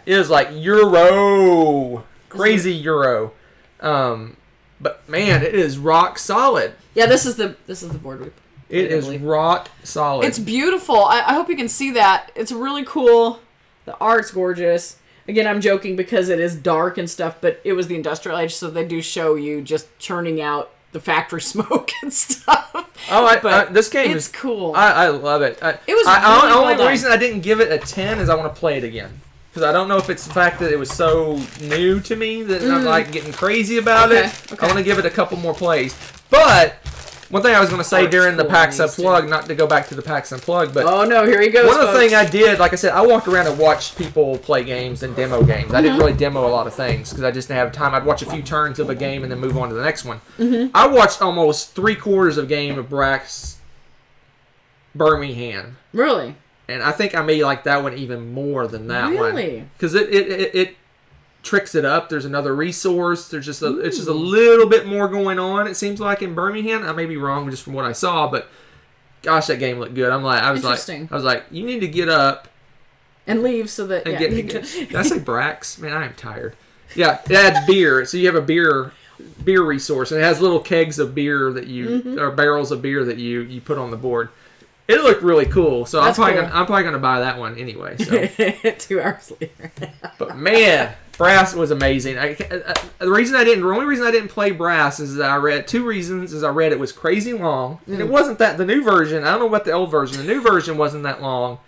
Euro. Crazy Euro. But man, it is rock solid. Yeah, this is the board we It is rock solid. It's beautiful. I hope you can see that. It's really cool. The art's gorgeous. Again, I'm joking because it is dark and stuff, but it was the Industrial Age, so they do show you just churning out the factory smoke and stuff. Oh, this game it's cool. I love it. It was really the only well done. reason I didn't give it a 10 is I want to play it again. Because I don't know if it's the fact that it was so new to me that I'm like getting crazy about it. Okay. I want to give it a couple more plays. But one thing I was going to say during the PAX Unplugged, not to go back to the PAX Unplugged, but oh no, here he goes. One of the things I did, like I said, I walked around and watched people play games and demo games. I didn't really demo a lot of things because I just didn't have time. I'd watch a few turns of a game and then move on to the next one. I watched almost 3/4 of a game of Brax Birmingham. Really? And I think I made like that one even more than that one. Really? Because it tricks it up. There's another resource. There's just it's just a little bit more going on. It seems like in Birmingham. I may be wrong just from what I saw, but gosh, that game looked good. I was like, you need to get up and leave so that did I say Brax? Man, I am tired. Yeah, it adds beer. So you have a beer resource, and it has little kegs of beer that you or barrels of beer that you put on the board. It looked really cool, so I'm probably gonna buy that one anyway. So 2 hours later. But man, Brass was amazing. The only reason I didn't play Brass is that I read 2 reasons. Is I read it was crazy long, and it wasn't that the new version. I don't know about the old version. The new version wasn't that long,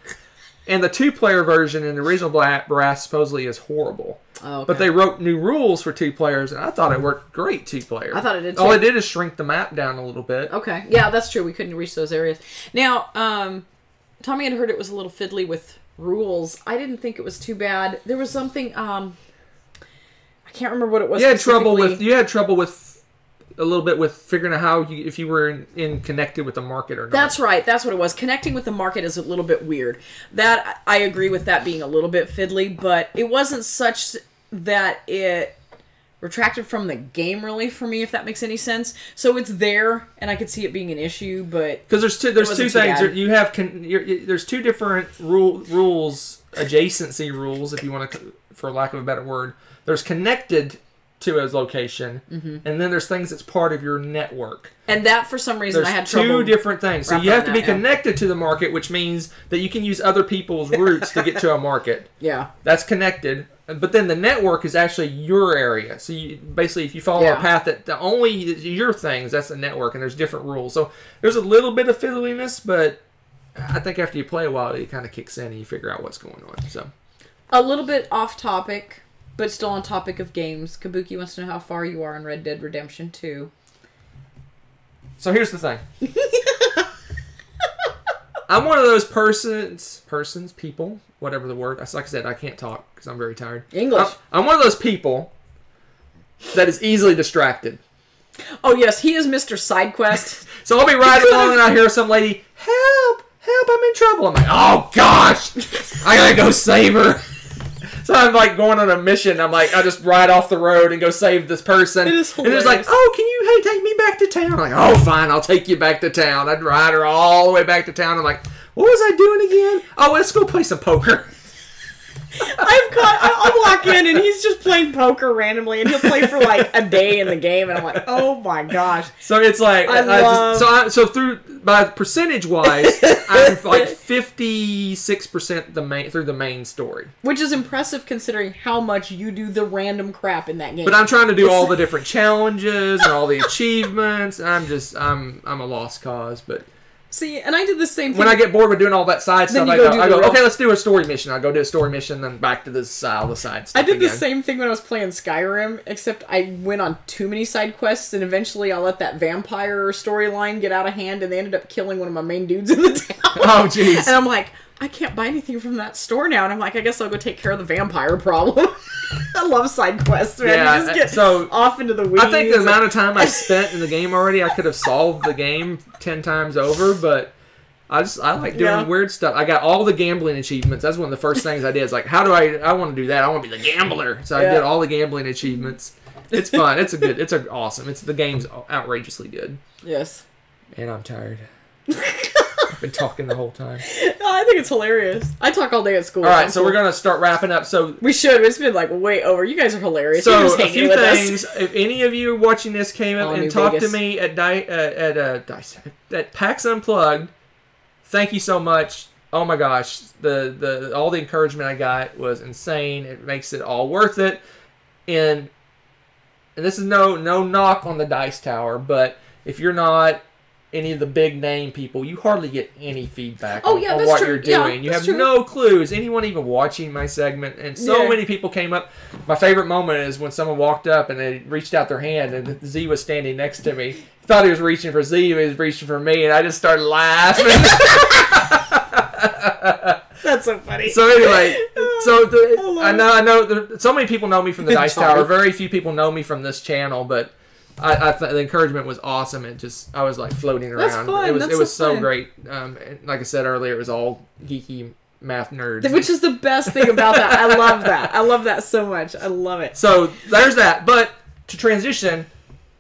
and the 2-player version in the original Brass supposedly is horrible. Oh, okay. But they wrote new rules for 2 players, and I thought it worked great 2-player. I thought it did too. All it did is shrink the map down a little bit. Okay. Yeah, that's true. We couldn't reach those areas. Now, Tommy had heard it was a little fiddly with rules. I didn't think it was too bad. There was something, I can't remember what it was. You had trouble with a little bit with figuring out if you were in connected with the market or not. That's right. That's what it was. Connecting with the market is a little bit weird. That I agree with that being a little bit fiddly, but it wasn't such that it retracted from the game really for me, if that makes any sense. So it's there, and I could see it being an issue, but because there's two things you have. There's 2 different rules, adjacency rules, if you want to, for lack of a better word. There's connected to a location, and then there's things that's part of your network. And that, for some reason, I had trouble. 2 different things. So you have to be connected to the market, which means that you can use other people's routes to get to a market. Yeah. That's connected. But then the network is actually your area. So basically, if you follow a path that only your things, that's the network, and there's different rules. So there's a little bit of fiddliness, but I think after you play a while, it kind of kicks in and you figure out what's going on. So a little bit off topic, but still on topic of games. Kabuki wants to know how far you are in Red Dead Redemption 2. So here's the thing. I'm one of those people, whatever the word. Like I said, I can't talk because I'm very tired. English. I'm one of those people that is easily distracted. Oh, yes, he is Mr. SideQuest. So I'll be riding along and I hear some lady, help, I'm in trouble. I'm like, oh, gosh, I gotta go save her. So I'm like going on a mission. I'm like, I just ride off the road and go save this person. It is hilarious. And it's like, oh, can you take me back to town? I'm like, oh, fine, I'll take you back to town. I'd ride her all the way back to town. I'm like, what was I doing again? Oh, let's go play some poker. I'll walk in and he's just playing poker randomly, and he'll play for like a day in the game, and I'm like, oh my gosh. So it's like, so through by percentage wise, I'm like 56% through the main story, which is impressive considering how much you do the random crap in that game. But I'm trying to do all the different challenges and all the achievements. I'm a lost cause, but. See, and I did the same thing. When I get bored with doing all that side stuff, I go, okay, okay, let's do a story mission. I go do a story mission, then back to the side stuff I did again. the same thing when I was playing Skyrim, except I went on too many side quests, and eventually I let that vampire storyline get out of hand, and they ended up killing one of my main dudes in the town. Oh, jeez. And I'm like, I can't buy anything from that store now. And I'm like, I guess I'll go take care of the vampire problem. I love side quests, man. Yeah, you just get off into the weeds. I think the amount of time I spent in the game already, I could have solved the game 10 times over, but I like doing weird stuff. I got all the gambling achievements. That's one of the first things I did. It's like, how do I want to do that? I want to be the gambler. So I did all the gambling achievements. It's fun. The game's outrageously good. Yes. And I'm tired. I've been talking the whole time. No, I think it's hilarious. I talk all day at school. All right, so we're going to start wrapping up. So we should. It's been like way over. You guys are hilarious. So You're just a few with things. Us. If any of you watching this came up and talked to me at PAX Unplugged, thank you so much. Oh my gosh, the all the encouragement I got was insane. It makes it all worth it. And and this is no knock on the Dice Tower, but if you're not any of the big name people, you hardly get any feedback on what you're doing. You have no clue. Is anyone even watching my segment? And so many people came up. My favorite moment is when someone walked up and they reached out their hand and Z was standing next to me. He thought he was reaching for Z, but he was reaching for me, and I just started laughing. That's so funny. So anyway, I know so many people know me from the Dice Tower. Very few people know me from this channel, but I the encouragement was awesome. And just I was like floating around. That's fun. It was so great. And like I said earlier, it was all geeky math nerds, which is the best thing about that. I love that. I love that so much. I love it. So there's that. But to transition,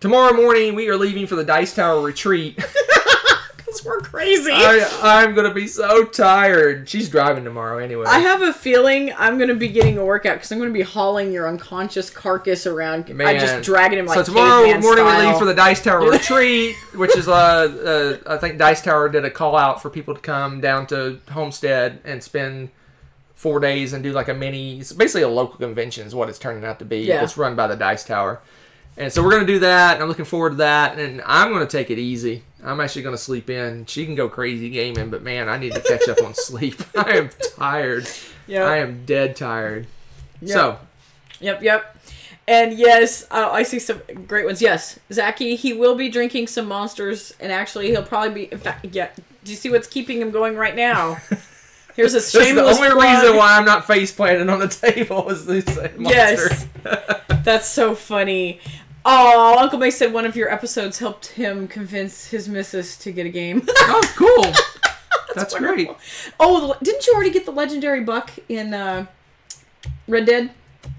tomorrow morning we are leaving for the Dice Tower retreat. We're crazy. I'm going to be so tired. She's driving tomorrow anyway. I have a feeling I'm going to be getting a workout because I'm going to be hauling your unconscious carcass around. Man. I just dragging him like so tomorrow morning style. we leave for the Dice Tower retreat, which is I think Dice Tower did a call out for people to come down to Homestead and spend 4 days and do like a mini. It's basically a local convention is what it's turning out to be. Yeah. It's run by the Dice Tower. And so we're going to do that, and I'm looking forward to that, and I'm going to take it easy. I'm actually going to sleep in. She can go crazy gaming, but man, I need to catch up on sleep. I am tired. Yep. I am dead tired. Yep. So. Yep. And yes, I see some great ones. Yes, Zachy, he will be drinking some Monsters, and actually he'll probably be, in fact, do you see what's keeping him going right now? Here's a shameless the only plug. reason why I'm not face planted on the table is this Monster. Yes. That's so funny. Oh, Uncle May said one of your episodes helped him convince his missus to get a game. Oh, cool. That's great. Oh, didn't you already get the legendary buck in Red Dead?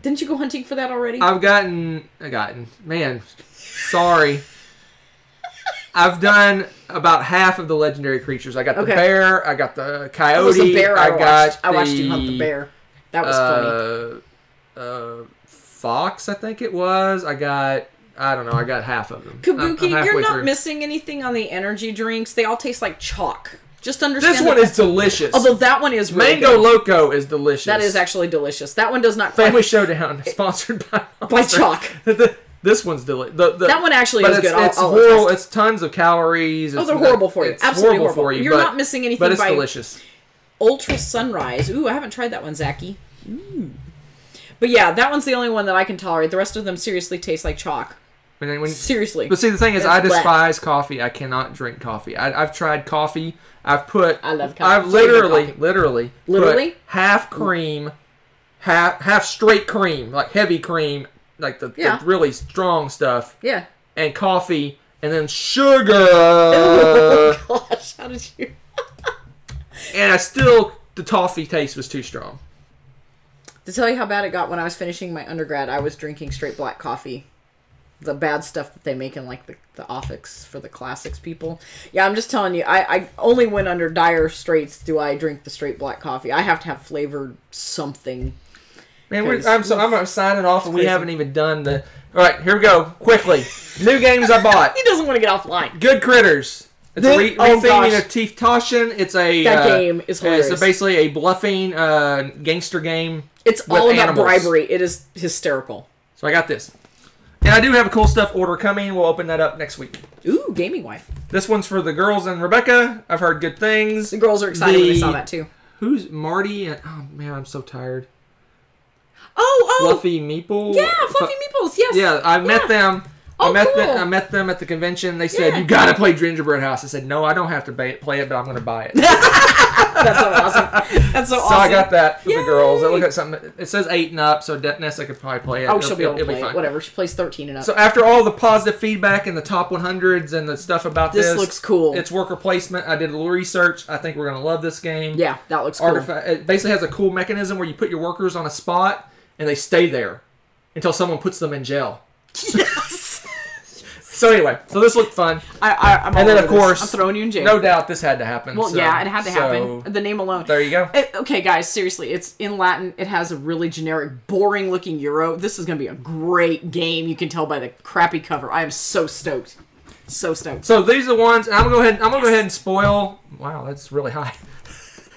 Didn't you go hunting for that already? I've gotten. Man, sorry. I've done about half of the legendary creatures. I got the bear. I got the coyote. It was the bear I watched the, you hunt the bear. That was funny. Fox, I think it was. I got half of them. Kabuki, you're not missing anything on the energy drinks. They all taste like chalk. Just understand. This one is delicious. Although that one is really Mango good. Loco is delicious. That is actually delicious. That one does not. Family Showdown, sponsored by chalk. This one's delicious. That one actually is good. It's horrible. It's tons of calories. They're horrible for you. It's absolutely horrible for you. You're not missing anything. But it's delicious. Ultra Sunrise. Ooh, I haven't tried that one, Zachy. Ooh. But yeah, that one's the only one that I can tolerate. The rest of them seriously taste like chalk. Seriously. But see, the thing is, I despise coffee. I cannot drink coffee. I've tried coffee. I love coffee. I've literally put half cream, half straight cream, like heavy cream, like the really strong stuff. Yeah. And coffee, and then sugar. Oh gosh, how did you? And the toffee taste was too strong. To tell you how bad it got when I was finishing my undergrad, I was drinking straight black coffee. The bad stuff that they make in like the office for the classics people. Yeah, I'm just telling you, I only when under dire straits do I drink the straight black coffee. I have to have flavored something. Man, I'm signing off, and we haven't even done the. All right, here we go. Quickly, new games I bought. He doesn't want to get offline. Good Critters. It's a retheming of Teeth Toshin. It's a that game is hilarious. It's basically a bluffing gangster game. It's all about bribery. It is hysterical. So I got this. And I do have a cool stuff order coming. We'll open that up next week. Ooh, Gaming Wife. This one's for the girls and Rebecca. I've heard good things. The girls are excited when they saw that too. Who's Marty? Oh man, I'm so tired. Oh. Fluffy Meeple? Yeah, Fluffy Meeples, yes. Yeah, I met them. Oh, I met them at the convention. They said, you gotta play Gingerbread House. I said, no, I don't have to play it, but I'm gonna buy it. That's so awesome. That's so awesome. So I got that for the girls. I look at something. It says 8 and up, so Nessa could probably play it. Oh, she'll be able to play it. Whatever. She plays 13 and up. So after all the positive feedback in the top 100s and the stuff about this looks cool. It's worker placement. I did a little research. I think we're gonna love this game. Yeah, that looks cool. It basically has a cool mechanism where you put your workers on a spot and they stay there until someone puts them in jail. Yes. So anyway, this looked fun. I'm and then of course, I'm throwing you in jail. No doubt this had to happen. Well, yeah, it had to happen. The name alone. There you go. Okay, guys, seriously, it's in Latin. It has a really generic, boring-looking euro. This is going to be a great game. You can tell by the crappy cover. I am so stoked. So stoked. So these are the ones. I'm gonna go ahead and spoil. Wow, that's really high.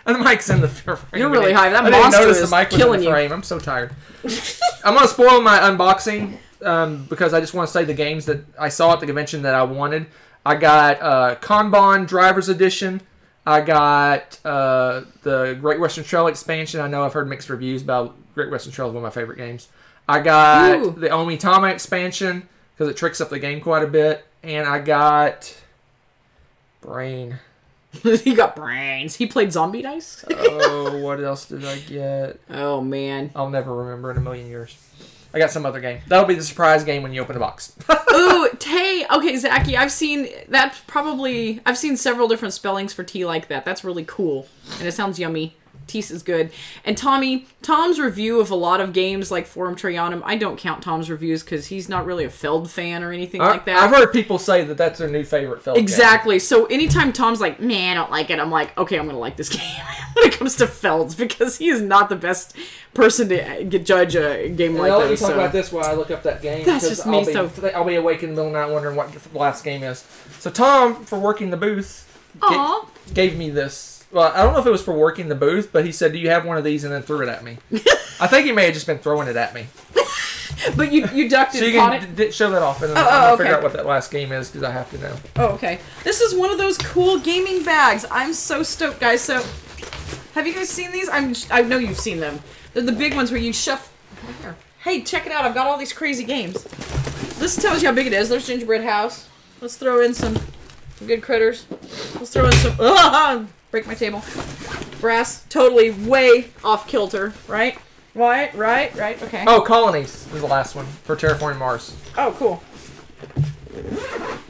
And the mic's in the frame. You're really high. That monster monster notice is the mic was killing in the frame. I'm so tired. I'm gonna spoil my unboxing. because I just want to say the games that I saw at the convention that I wanted. I got Kanban Drivers Edition. I got the Great Western Trail expansion. I know I've heard mixed reviews about Great Western Trail is one of my favorite games. I got the Omitama expansion because it tricks up the game quite a bit. And I got Brain. He got brains. He played Zombie Dice? Oh, what else did I get? Oh, man. I'll never remember in a million years. I got some other game. That'll be the surprise game when you open the box. Ooh, Tay. Okay, Zachy, I've seen several different spellings for tea like that. That's really cool. And it sounds yummy. Tease is good. And Tom's review of a lot of games like Forum Trianum, I don't count Tom's reviews because he's not really a Feld fan or anything like that. I've heard people say that that's their new favorite Feld game. Exactly. So anytime Tom's like, man, I don't like it, I'm like, okay, I'm going to like this game when it comes to Felds because he is not the best person to judge a game like that. Let me talk about this while I look up that game. That's just me. I'll be awake in the middle of the night wondering what the last game is. So Tom, for working the booth, gave me this. Well, I don't know if it was for working the booth, but he said, do you have one of these? And then threw it at me. I think he may have just been throwing it at me. But you ducked so it, caught it? Show that off, and then I'm going to figure out what that last game is, because I have to know. Oh, okay. This is one of those cool gaming bags. I'm so stoked, guys. So, have you guys seen these? I know you've seen them. They're the big ones where you shove... Here. Hey, check it out. I've got all these crazy games. This tells you how big it is. There's Gingerbread House. Let's throw in some good critters. Let's throw in some... break my table. Brass, totally way off kilter, right? Right, okay. Oh, Colonies is the last one for Terraforming Mars. Oh, cool.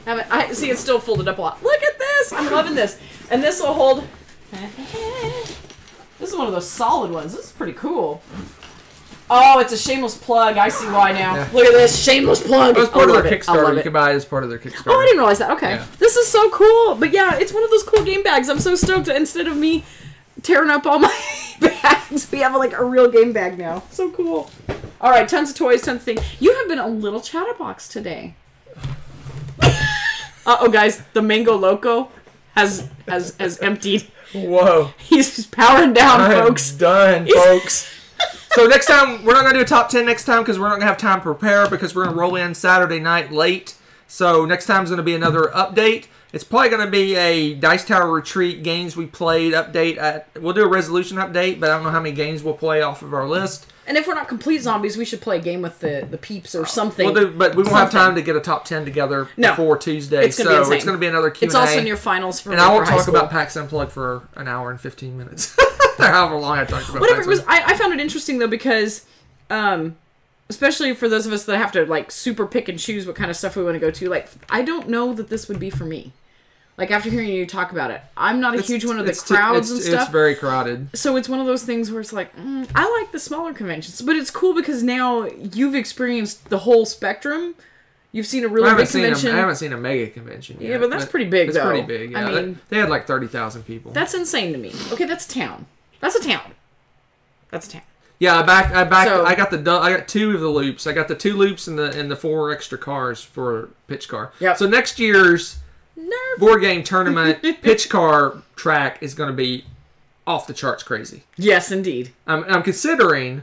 I see it's still folded up a lot. Look at this! I'm loving this. And this will hold... This is one of those solid ones. This is pretty cool. Oh, it's a shameless plug. I see why now. Yeah. Look at this. Shameless plug. Oh, it's part of their Kickstarter. You can buy it as part of their Kickstarter. Oh, I didn't realize that. Okay. Yeah. This is so cool. But yeah, it's one of those cool game bags. I'm so stoked. Instead of me tearing up all my bags, we have like a real game bag now. So cool. All right. Tons of toys, tons of things. You have been a little chatterbox today. Uh-oh, guys. The Mango Loco has emptied. Whoa. He's powering down, folks. Done, folks. So next time, we're not going to do a top 10 next time because we're not going to have time to prepare because we're going to roll in Saturday night late. So next time is going to be another update. It's probably going to be a Dice Tower Retreat games we played update. We'll do a resolution update, but I don't know how many games we'll play off of our list. And if we're not complete zombies, we should play a game with the peeps or something. We'll do, but we won't have time to get a top 10 together before Tuesday. It's gonna be it's going to be another Q&A. It's also in your finals for and I won't talk about PAX Unplugged for an hour and 15 minutes. However long I talked about whatever it was. I found it interesting, though, because... especially for those of us that have to, like, super pick and choose what kind of stuff we want to go to. Like, I don't know that this would be for me. Like, after hearing you talk about it. I'm not a huge one of the crowds and stuff. It's very crowded. So it's one of those things where it's like, I like the smaller conventions. But it's cool because now you've experienced the whole spectrum. You've seen a really big convention. I haven't seen a mega convention yet. Yeah, but that's pretty big, though. It's pretty big, yeah. I mean, they had like 30,000 people. That's insane to me. Okay, that's a town. That's a town. That's a town. Yeah, I got two of the loops. I got the 2 loops and the 4 extra cars for pitch car. Yep. So next year's board game tournament pitch car track is going to be off the charts crazy. Yes, indeed. I'm considering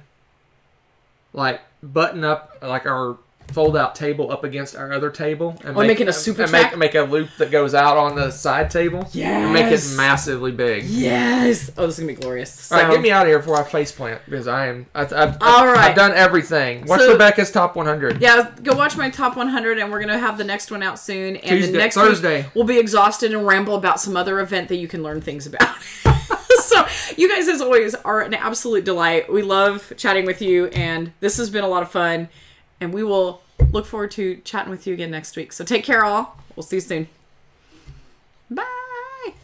like button up like our fold-out table up against our other table. And making a super track? Make a loop that goes out on the side table. Yes. And make it massively big. Yes. Oh, this is going to be glorious. So, all right, get me out of here before I faceplant, because I've done everything. Watch Rebecca's Top 100. Yeah, go watch my Top 100, and we're going to have the next one out soon. And the next Thursday. Week, we'll be exhausted and ramble about some other event that you can learn things about. So, you guys, as always, are an absolute delight. We love chatting with you, and this has been a lot of fun. And we will look forward to chatting with you again next week. So take care, all. We'll see you soon. Bye.